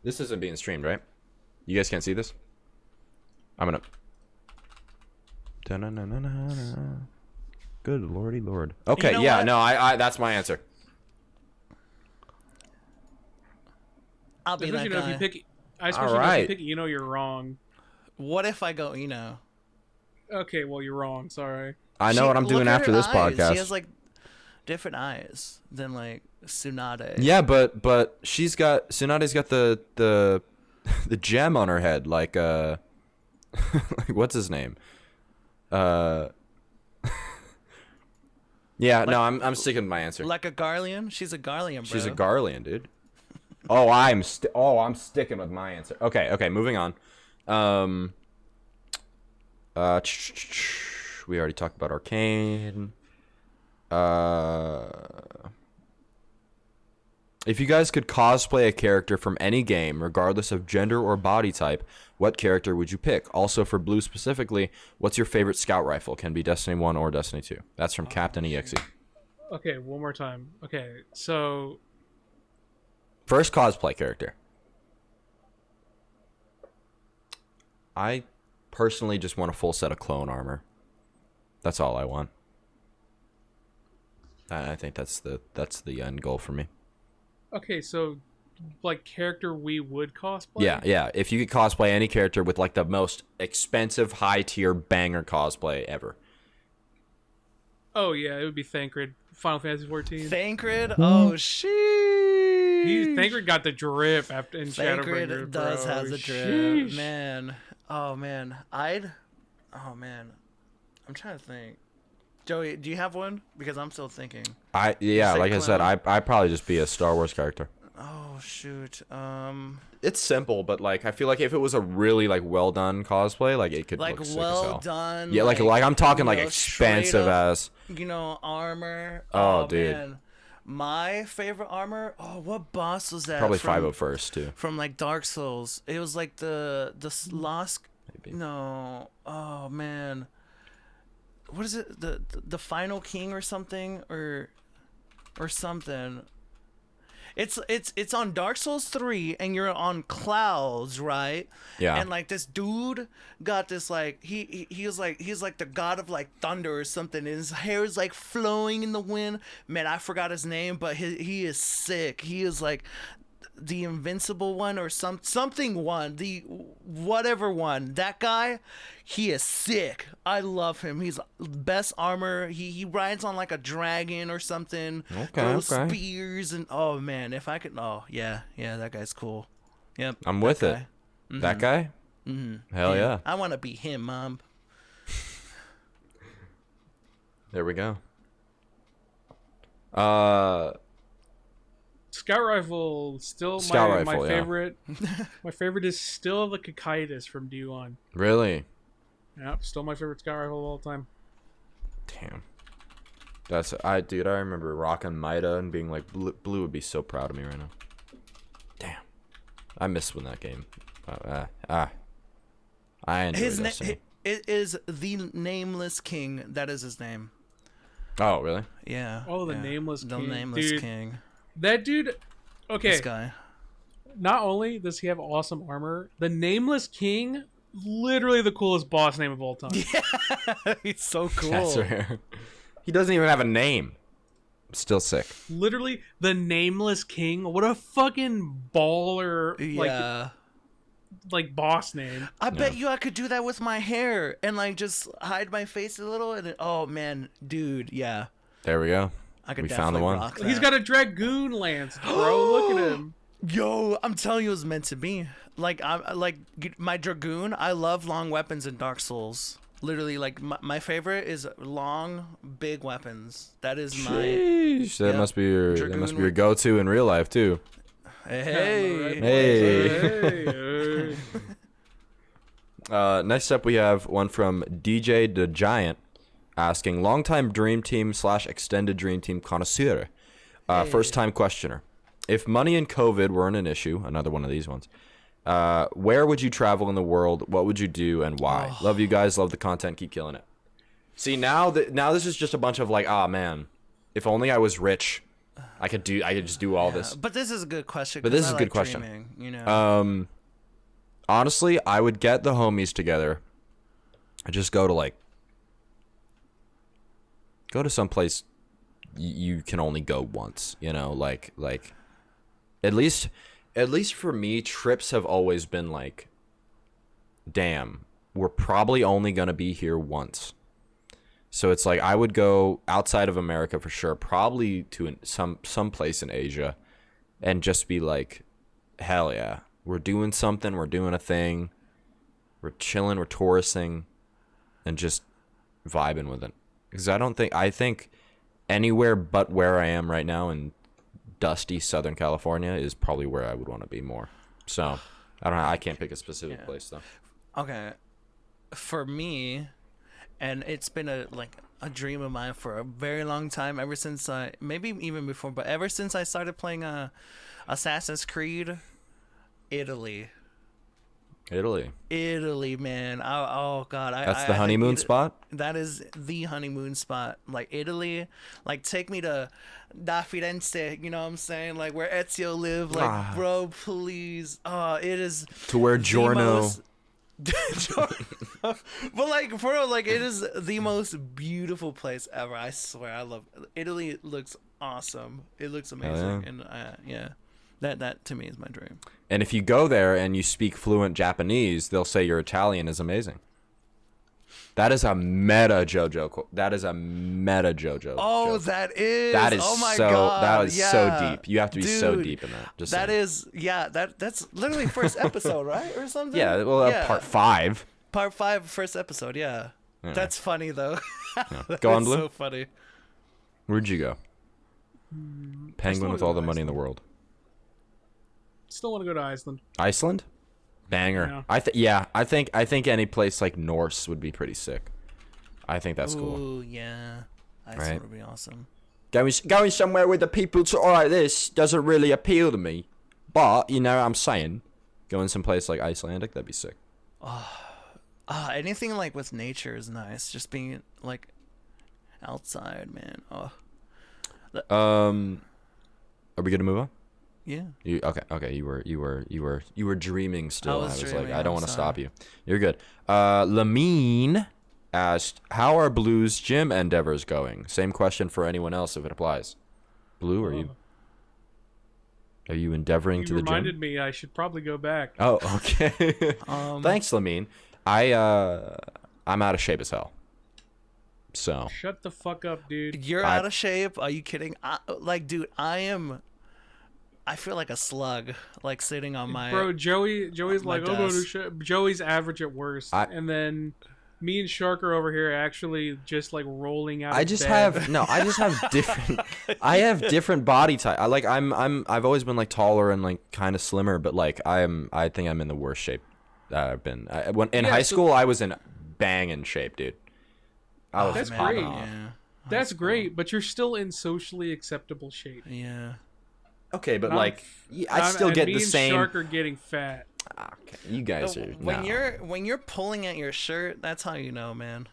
B: This isn't being streamed, right? You guys can't see this. I'm gonna. Da-na-na-na-na-na. Good lordy lord. Okay,
C: You know
B: yeah,
C: what?
B: no, I that's my answer.
C: I'll be
A: Especially,
C: that
A: if
C: guy.
A: you pick, I especially
B: Alright.
A: if you pick Eno, you're wrong.
C: What if I go Eno?
A: Okay, well, you're wrong. Sorry.
B: I know what I'm doing
C: look at
B: after
C: her
B: this
C: eyes.
B: podcast.
C: She has like different eyes than like Tsunade.
B: Yeah, but Tsunade's got the the gem on her head, like like what's his name? Yeah, no, I'm sticking with my answer.
C: Like a Garlean? She's a Garlean, bro.
B: She's a Garlean, dude. Oh, I'm sticking with my answer. Okay, moving on. We already talked about Arcane. If you guys could cosplay a character from any game, regardless of gender or body type, what character would you pick? Also, for Blue specifically, what's your favorite scout rifle? Can be Destiny 1 or Destiny 2. That's from Captain EXE.
A: Okay, one more time. Okay, so...
B: First cosplay character. I personally just want a full set of clone armor. That's all I want. I think that's the end goal for me.
A: Okay, so like character we would cosplay?
B: Yeah. If you could cosplay any character with like the most expensive high tier banger cosplay ever.
A: Oh yeah, it would be Thancred, Final Fantasy 14.
C: Thancred? Oh sheesh.
A: Thancred got the drip after in Shadowbringers.
C: Thancred does
A: bro.
C: have the drip.
A: Sheesh.
C: Man. Oh man. I'm trying to think. Joey, do you have one? Because I'm still thinking.
B: Like I said, I'd probably just be a Star Wars character.
C: Oh shoot.
B: It's simple, but like I feel like if it was a really like well done cosplay, like it could
C: Like
B: look sick
C: well
B: as hell.
C: done.
B: Yeah, like I'm talking like
C: straight
B: expensive
C: up,
B: as.
C: armor.
B: Oh, dude.
C: Man. My favorite armor. Oh, what boss was that?
B: Probably
C: from,
B: 501st too.
C: From like Dark Souls. It was like the lost.
B: Maybe.
C: No. Oh man. What is it? The final king or something or something. It's on Dark Souls 3 and you're on clouds, right?
B: Yeah.
C: And like this dude got this like he's like the god of like thunder or something, and his hair is like flowing in the wind. Man, I forgot his name, but he is sick. He is like the invincible one or something one, the whatever one. That guy, he is sick. I love him. He's best armor. He rides on like a dragon or something.
B: Okay.
C: Spears and oh man, if I could, oh yeah, that guy's cool. Yep.
B: I'm with it.
C: Mm-hmm.
B: That guy?
C: Mm-hmm.
B: Hell yeah.
C: I want to be him, Mom.
B: There we go.
A: Scout rifle still my favorite. My favorite is still the Cocytus from D1.
B: Really?
A: Yep, still my favorite scout rifle of all time.
B: Damn. I remember rocking Mida and being like, Blue would be so proud of me right now. Damn. I miss when that game. I enjoy Destiny.
C: It is the Nameless King. That is his name.
B: Oh, really?
C: Yeah.
A: Oh, the Nameless King.
C: The Nameless
A: Dude,
C: King.
A: That dude. Okay.
C: This guy.
A: Not only does he have awesome armor, the Nameless King, literally the coolest boss name of all time.
C: Yeah, he's so cool.
B: That's rare. He doesn't even have a name. Still sick.
A: Literally the Nameless King. What a fucking baller.
C: Yeah.
A: Like boss name.
C: I bet you I could do that with my hair and like just hide my face a little and oh man, dude, yeah.
B: There we go.
C: I could
B: we found the one.
C: rock that.
A: He's got a dragoon lance, bro. Look at him.
C: Yo, I'm telling you, it was meant to be. Like my dragoon. I love long weapons in Dark Souls. Literally, like my favorite is long, big weapons. That is my.
B: Sheesh, that must be your go-to in real life too.
C: Hey.
B: Next up, we have one from DJ the Giant asking, longtime Dream Team / extended Dream Team connoisseur, first time questioner. If money and COVID weren't an issue, another one of these ones, where would you travel in the world? What would you do and why? Love you guys. Love the content. Keep killing it. See, now this is just a bunch of like, man, if only I was rich, I could just do all this.
C: But this is a good question.
B: But this is a good question. Honestly, I would get the homies together. I just go to some place you can only go once, like at least for me, trips have always been like, damn, we're probably only going to be here once. So it's like I would go outside of America for sure, probably to some place in Asia, and just be like, hell yeah, we're doing something, we're doing a thing, we're chilling, we're touristing, and just vibing with it. Because I think anywhere but where I am right now in dusty Southern California is probably where I would want to be more. So I can't pick a specific place though.
C: Okay, for me. And it's been a dream of mine for a very long time. Ever since maybe even before, but ever since I started playing Assassin's Creed, Italy, man. Oh God,
B: That's the honeymoon spot.
C: That is the honeymoon spot. Like Italy, like take me to Da Firenze. You know what I'm saying? Like where Ezio lived. Like bro, please. Oh, it is
B: To where Giorno.
C: But like for real, like it is the most beautiful place ever. I swear, I love Italy. It looks awesome. It looks amazing, and yeah, that to me is my dream.
B: And if you go there and you speak fluent Japanese, they'll say your Italian is amazing. That is a meta JoJo. That is a meta JoJo.
C: Oh,
B: joke.
C: that is.
B: That is
C: oh my
B: so.
C: God.
B: That is
C: yeah.
B: so deep. You have to be so
C: Dude,
B: deep in that. Just
C: that
B: saying.
C: is. Yeah. That's literally first episode, right, or something.
B: Yeah. Well,
C: yeah.
B: part 5.
C: Part 5, first episode. Yeah.
B: Yeah.
C: That's funny though.
B: Yeah. Go on, Blue.
C: So funny.
B: Where'd you go? Penguin with all the money in the world.
A: Still want to go to Iceland.
B: Iceland? Banger.
A: Yeah.
B: I think any place like Norse would be pretty sick. I think that's cool.
C: Ooh, yeah. Iceland would be awesome.
B: Going somewhere with the people like this doesn't really appeal to me. But, you know what I'm saying? Going someplace like Icelandic, that'd be sick.
C: Anything like with nature is nice. Just being like outside, man. Oh.
B: Are we gonna move on?
C: Yeah.
B: Okay. You were dreaming still.
C: I was
B: like,
C: dreaming,
B: I don't
C: I'm
B: want to
C: sorry.
B: stop you. You're good. Lamine asked, "How are Blue's gym endeavors going?" Same question for anyone else if it applies. Blue, are you endeavoring to the gym?
A: You reminded me I should probably go back.
B: Oh, okay. Thanks, Lamine. I'm out of shape as hell. So
A: Shut the fuck up, dude.
C: You're out of shape? Are you kidding? Dude, I feel like a slug, like sitting on my.
A: Bro, Joey's
C: my
A: like, oh,
C: desk.
A: Joey's average at worst, and then me and Shark are over here actually just like rolling out.
B: I just have different. I have different body type. I've always been like taller and like kind of slimmer, but like I think I'm in the worst shape that I've been. In high school, I was in banging shape, dude. I was
A: that's
B: popping
A: great.
B: off.
C: Yeah.
A: That's great, but you're still in socially acceptable shape.
C: Yeah.
B: Okay, but
A: I'm-
B: like I still
A: and
B: get
A: me
B: the
A: and
B: same.
A: Shark are getting fat.
B: Okay, you guys are.
C: When
B: no.
C: you're pulling at your shirt, that's how you know, man.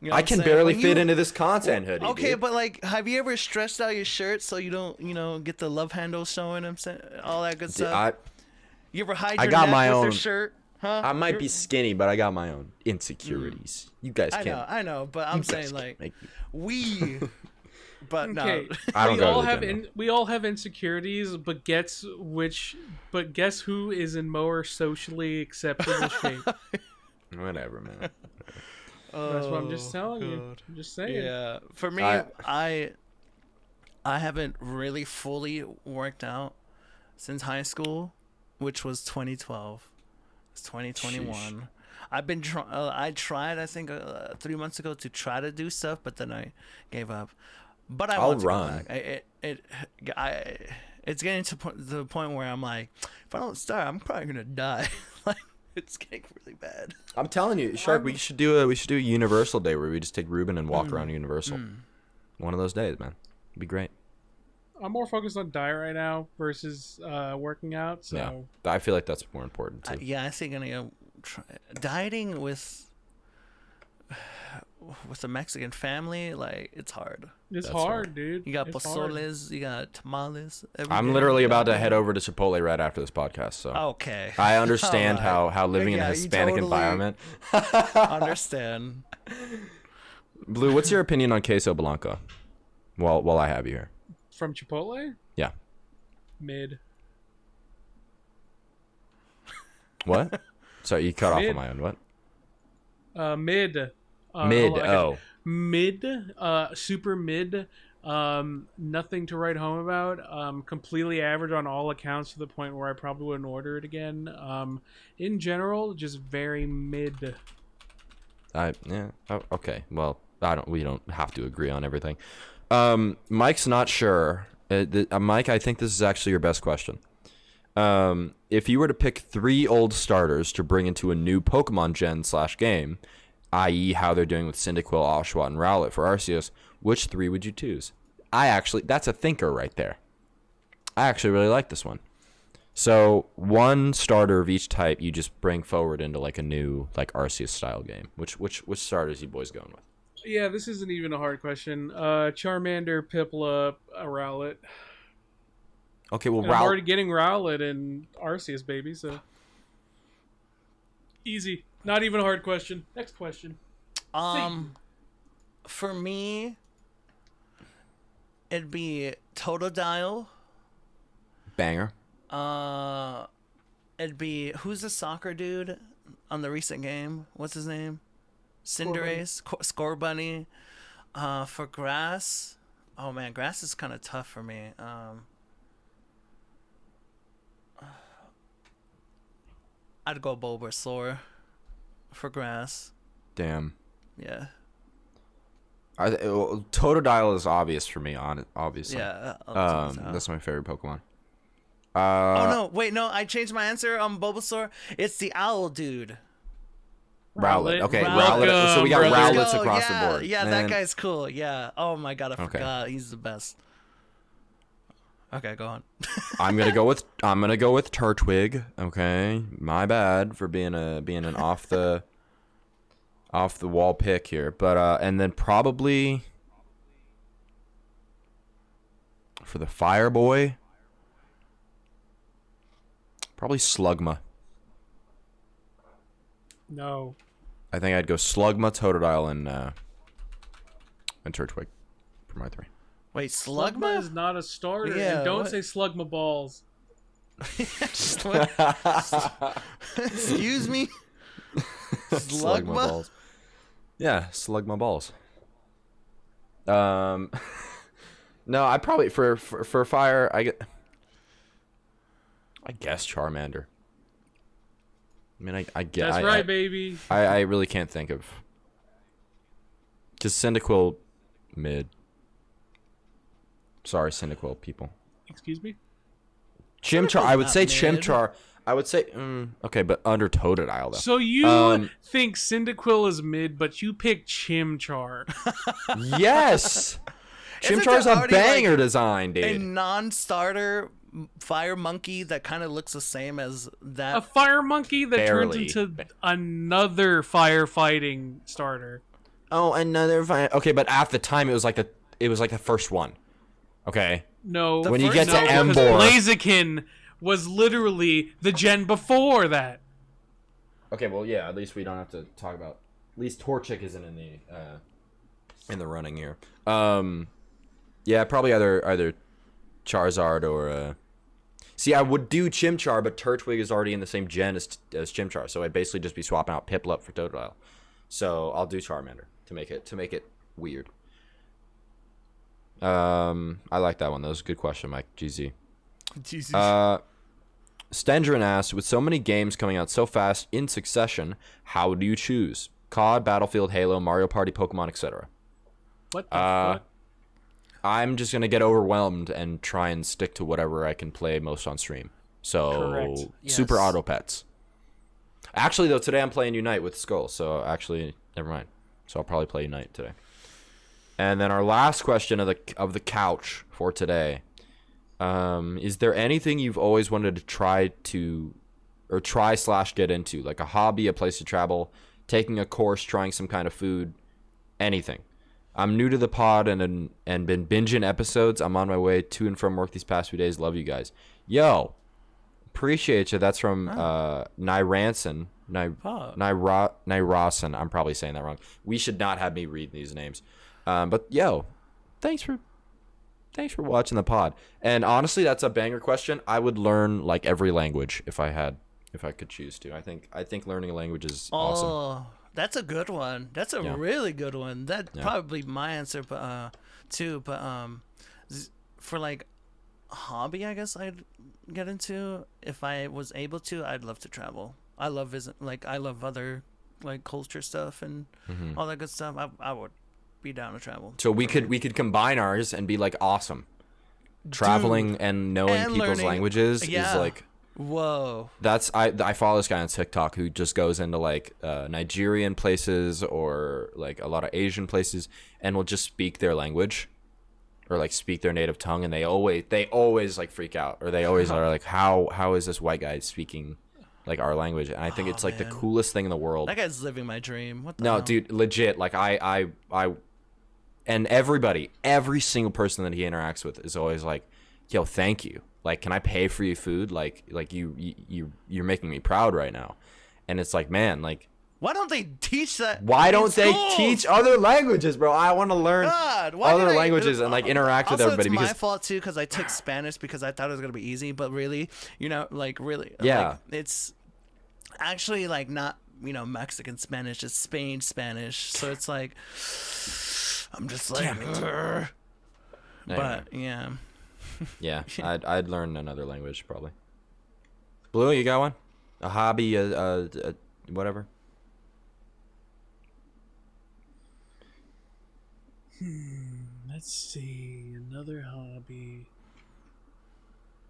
C: You know
B: I
C: what I'm
B: can
C: saying?
B: barely
C: When
B: fit
C: you-
B: into this content hoodie.
C: Okay,
B: dude.
C: but like, have you ever stretched out your shirt so you don't, get the love handles showing? I'm saying all that good stuff. You ever hide
B: I
C: your
B: got
C: neck
B: my
C: with
B: own-
C: your shirt? Huh?
B: I might be skinny, but I got my own insecurities. You guys can't.
C: I know, but I'm saying like
B: make
C: we. But
A: Okay,
C: no.
B: I don't
A: we
B: go to
A: all
B: the
A: have
B: gym,
A: we all have insecurities, but guess who is in more socially acceptable shape?
B: Whatever, man.
A: That's what I'm just telling you.
C: God.
A: I'm just saying.
C: Yeah, for me, I haven't really fully worked out since high school, which was 2012. It's 2021.
B: Sheesh.
C: I've been I tried, I think 3 months ago to try to do stuff, but then I gave up. But I
B: I'll
C: want to
B: run.
C: go back. It's getting to the point where I'm like, if I don't start, I'm probably gonna die. Like it's getting really bad.
B: I'm telling you, Shark. We should do a Universal day where we just take Ruben and walk around Universal. One of those days, man. It'd be great.
A: I'm more focused on diet right now versus working out. So
B: Yeah, I feel like that's more important too.
C: Yeah, I think I'm gonna try dieting with a Mexican family. Like it's hard.
A: it's
B: That's
A: hard,
B: right.
A: dude.
C: You got
A: It's hard.
C: pozoles, you got tamales.
B: I'm literally about to head over to Chipotle right after this podcast, so
C: Okay.
B: I understand
C: Alright.
B: how living in
C: Yeah,
B: a
C: you
B: Hispanic
C: totally
B: environment.
C: understand.
B: Blue, what's your opinion on queso blanco? While I have you here.
A: From Chipotle,
B: Yeah.
A: mid.
B: What? Sorry, you cut off
A: Mid.
B: on my own. What?
A: Mid.
B: Mid.
A: hold on,
B: Oh.
A: Mid. Super mid. Nothing to write home about. Completely average on all accounts to the point where I probably wouldn't order it again. In general, just very mid.
B: Yeah. Oh, okay. Well, we don't have to agree on everything. Mike's not sure. Mike, I think this is actually your best question. If you were to pick 3 old starters to bring into a new Pokemon gen / game, i.e. how they're doing with Cyndaquil, Oshawott, and Rowlet for Arceus, which 3 would you choose? That's a thinker right there. I actually really like this one. So 1 starter of each type you just bring forward into like a new like Arceus style game. Which starters you boys going with?
A: Yeah, this isn't even a hard question. Charmander, Piplup, Rowlet.
B: Okay, well,
A: I'm already getting Rowlet and Arceus, baby, so easy. Not even a hard question. Next question.
C: For me, it'd be Totodile.
B: Banger.
C: It'd be, who's the soccer dude on the recent game? What's his name? Cinderace, Score Bunny. For grass, oh man, grass is kind of tough for me. I'd go Bulbasaur for grass.
B: Damn.
C: Yeah.
B: Totodile is obvious for me, obviously.
C: Yeah.
B: That's my favorite Pokemon.
C: Oh no! Wait, no! I changed my answer on Bulbasaur. It's the owl dude.
B: Rowlet. Okay,
A: Welcome,
B: Rowlet. So we got
A: brothers.
B: Rowlets across
C: yeah,
B: the board.
C: Yeah, that guy's cool. Yeah. Oh my god, I
B: Okay.
C: forgot. He's the best. Okay, go on.
B: I'm gonna go with Turtwig. Okay, my bad for being an off the wall pick here, but and then probably for the Fire Boy, probably Slugma.
A: No.
B: I think I'd go Slugma, Totodile, and Turtwig for my 3.
C: Wait,
A: Slugma
C: Slugma?
A: is not a starter.
C: Yeah,
A: and don't
C: what?
A: say Slugma balls.
C: Excuse me?
B: Slugma
C: Slugma?
B: balls. Yeah, Slugma balls. No, I probably for fire. I guess Charmander. I mean, I get.
A: That's right, baby.
B: I really can't think of. Just Cyndaquil, mid. Sorry, Cyndaquil people.
A: Excuse me?
B: Chimchar. I would
C: not
B: say
C: mid.
B: Chimchar. I would say okay, but under Totodile though.
A: So you think Cyndaquil is mid, but you pick Chimchar.
B: Yes.
C: Isn't
B: Chimchar's
C: there
B: a
C: already,
B: banger
C: like,
B: design, dude.
C: A non-starter fire monkey that kind of looks the same as that.
A: A fire monkey that
B: Barely.
A: turns into another firefighting starter.
B: Oh, another fire. Okay, but at the time it was like the first one. Okay.
A: No.
B: When you
C: first
B: get to
C: one was
B: Embor.
A: Blaziken was literally the gen before that.
B: Okay, well, yeah. At least we don't have to talk about. At least Torchic isn't in the running here. Yeah, probably either Charizard or. See, I would do Chimchar, but Turtwig is already in the same gen as Chimchar, so I'd basically just be swapping out Piplup for Totodile. So I'll do Charmander to make it weird. I like that one. That was a good question, Mike. GZ.
C: Jesus.
B: Stendrin asks, with so many games coming out so fast in succession, how do you choose? COD, Battlefield, Halo, Mario Party, Pokemon, etc.
A: What the fuck?
B: I'm just gonna get overwhelmed and try and stick to whatever I can play most on stream. So
A: Correct.
B: Super
C: Yes.
B: Auto Pets. Actually, though, today I'm playing Unite with Skull. So actually, never mind. So I'll probably play Unite today. And then our last question of the couch for today. Is there anything you've always wanted to try / get into, like a hobby, a place to travel, taking a course, trying some kind of food, anything? I'm new to the pod and been binging episodes. I'm on my way to and from work these past few days. Love you guys. Yo, appreciate you. That's from Nyranson. Nyrason. I'm probably saying that wrong. We should not have me read these names. But yo, thanks for watching the pod. And honestly, that's a banger question. I would learn like every language if I could choose to. I think learning a language is awesome.
C: Oh, that's a good one. That's a really good one. That's probably my answer, but too. But for like hobby, I guess I'd get into if I was able to. I'd love to travel. I love visit. Like I love other like culture stuff and all that good stuff. I would be down to travel.
B: So we could combine ours and be like awesome. Traveling and knowing
C: And
B: people's
C: learning-
B: languages is
C: yeah.
B: like
C: Whoa.
B: I follow this guy on TikTok who just goes into like Nigerian places or like a lot of Asian places and will just speak their language or like speak their native tongue, and they always like freak out, or they always are like, how is this white guy speaking like our language? And I think it's like the coolest thing in the world.
C: That guy's living my dream. What the
B: No,
C: hell?
B: dude, legit. Like I and every single person that he interacts with is always like, yo, thank you. Like, can I pay for your food? Like you're making me proud right now. And it's like, man, like,
C: why don't they teach that?
B: why
C: in
B: don't they
C: schools?
B: teach other languages, bro? I want to learn
C: God, why
B: other
C: did I-
B: languages and like interact with
C: Also,
B: everybody,
C: it's
B: because
C: my fault too, because I took Spanish because I thought it was gonna be easy, but really, really,
B: Yeah.
C: like, it's actually like not Mexican Spanish, it's Spain Spanish, so it's like I'm just like,
B: Anyway.
C: but yeah.
B: Yeah, I'd learn another language probably. Blue, you got one? A hobby, whatever.
A: Let's see, another hobby.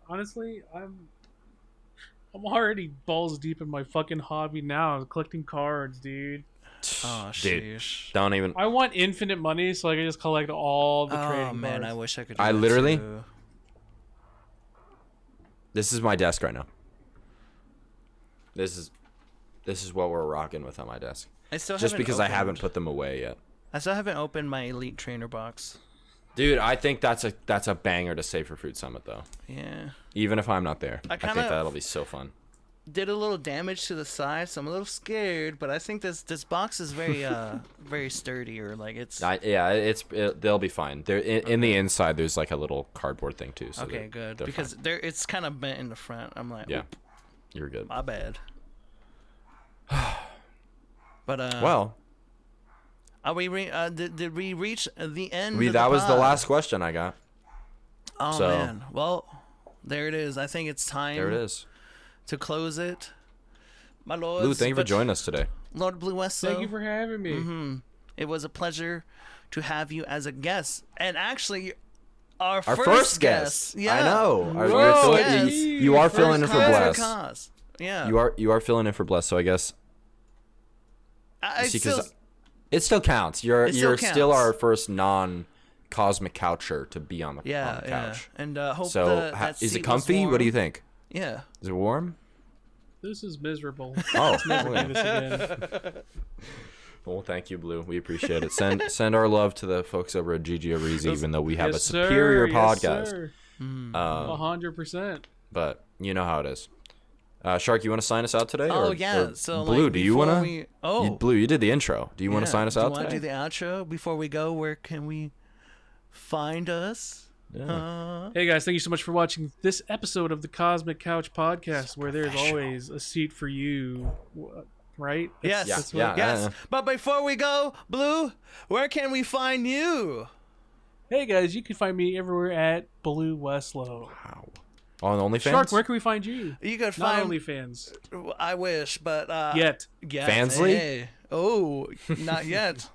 A: Honestly, I'm already balls deep in my fucking hobby now, collecting cards, dude.
C: Oh,
B: Dude,
C: sheesh.
B: don't even.
A: I want infinite money so I can just collect all the
C: Oh
A: trading
C: man,
A: cards.
C: I wish I could. Do
B: I
C: that
B: literally-
C: too.
B: This is my desk right now. This is what we're rocking with on my desk.
C: I still
B: Just
C: haven't
B: because I
C: opened-
B: haven't put them away yet.
C: I still haven't opened my Elite Trainer box.
B: Dude, I think that's a banger to save for Fruit Summit though.
C: Yeah.
B: Even if I'm not there, I think
C: kinda-
B: that'll be so fun.
C: Did a little damage to the side, so I'm a little scared. But I think this box is very very sturdy, or like it's
B: They'll be fine. There in the inside, there's like a little cardboard thing too. So
C: okay, good,
B: they're
C: because
B: fine.
C: it's kind of bent in the front. I'm like,
B: Yeah,
C: oop,
B: you're good.
C: my bad. But
B: Well,
C: are we did we reach the end?
B: that
C: of the
B: was the
C: pod?
B: last question I got.
C: Oh
B: so-
C: man, well, there it is. I think it's time.
B: There it is.
C: To close it. My lords.
B: Lou, thank you for
C: but
B: joining us today.
C: Lord BlueWestlo.
A: Thank you for having me.
C: Mm-hmm. It was a pleasure to have you as a guest, and actually, our
B: First guest.
C: Yeah,
B: I know.
A: Whoa,
C: yes.
B: You are filling in for
A: First
B: Bless.
C: Cause. Yeah,
B: You are filling in for Bless. So I guess
C: I
B: see,
C: still,
B: 'cause it still counts. You're
C: It still
B: still
C: counts.
B: our first non-cosmic coucher to be on the couch.
C: and hope
B: So
C: that
B: is
C: seat
B: it
C: was
B: comfy? What do you
C: warm.
B: think?
C: Yeah.
B: Is it warm?
A: This is miserable.
B: Oh,
A: Let's never
B: okay.
A: do this again.
B: Well, thank you, Blue. We appreciate it. Send our love to the folks over at GG Arizi, even though we have a
A: Yes,
B: superior
A: sir.
B: podcast.
A: Yes, sir.
C: Mm.
A: 100%.
B: But you know how it is. Shark, you want to sign us out today?
C: Oh
B: or,
C: yeah.
B: or
C: So
B: Blue,
C: like,
B: do you
C: before
B: want to?
C: we- Oh,
B: Blue, you did the intro. Do you want to
C: yeah.
B: sign us
C: Do
B: out
C: you want to
B: today?
C: do the outro before we go? Where can we find us?
B: Yeah.
A: Hey guys, thank you so much for watching this episode of the Cosmic Couch Podcast, where there's always a seat for you. Right?
C: Yes.
A: That's
B: Yeah.
A: what-
C: Yes. But before we go, Blue, where can we find you?
A: Hey guys, you can find me everywhere at BlueWestlo.
B: Wow. On OnlyFans?
A: Shark, where can we find you?
C: You could
A: Not
C: find.
A: OnlyFans.
C: I wish, but
A: Yet.
C: yes,
B: Fansly?
C: hey. Oh, not yet.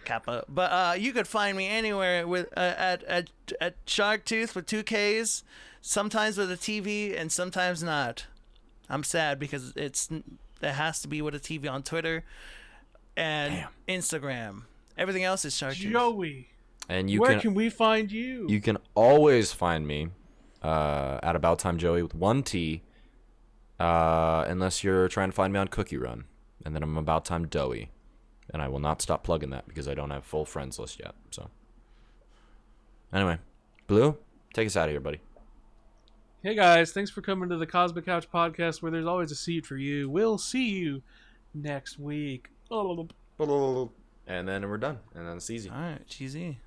C: Kappa. But you could find me anywhere with at Sharkktooth with 2 Ks, sometimes with a TV and sometimes not. I'm sad because it has to be with a TV on Twitter and Instagram. Everything else is Sharkktooth.
A: Joey,
B: And you
A: where can we find you?
B: You can always find me at AbouTimeJoey with 1 T, unless you're trying to find me on Cookie Run, and then I'm AbouTimeJoey, and I will not stop plugging that because I don't have full friends list yet. So anyway, Blue, take us out of here, buddy.
A: Hey guys, thanks for coming to the Cosmic Couch Podcast, where there's always a seat for you. We'll see you next week.
B: And then we're done, and then it's easy.
C: All right, cheesy.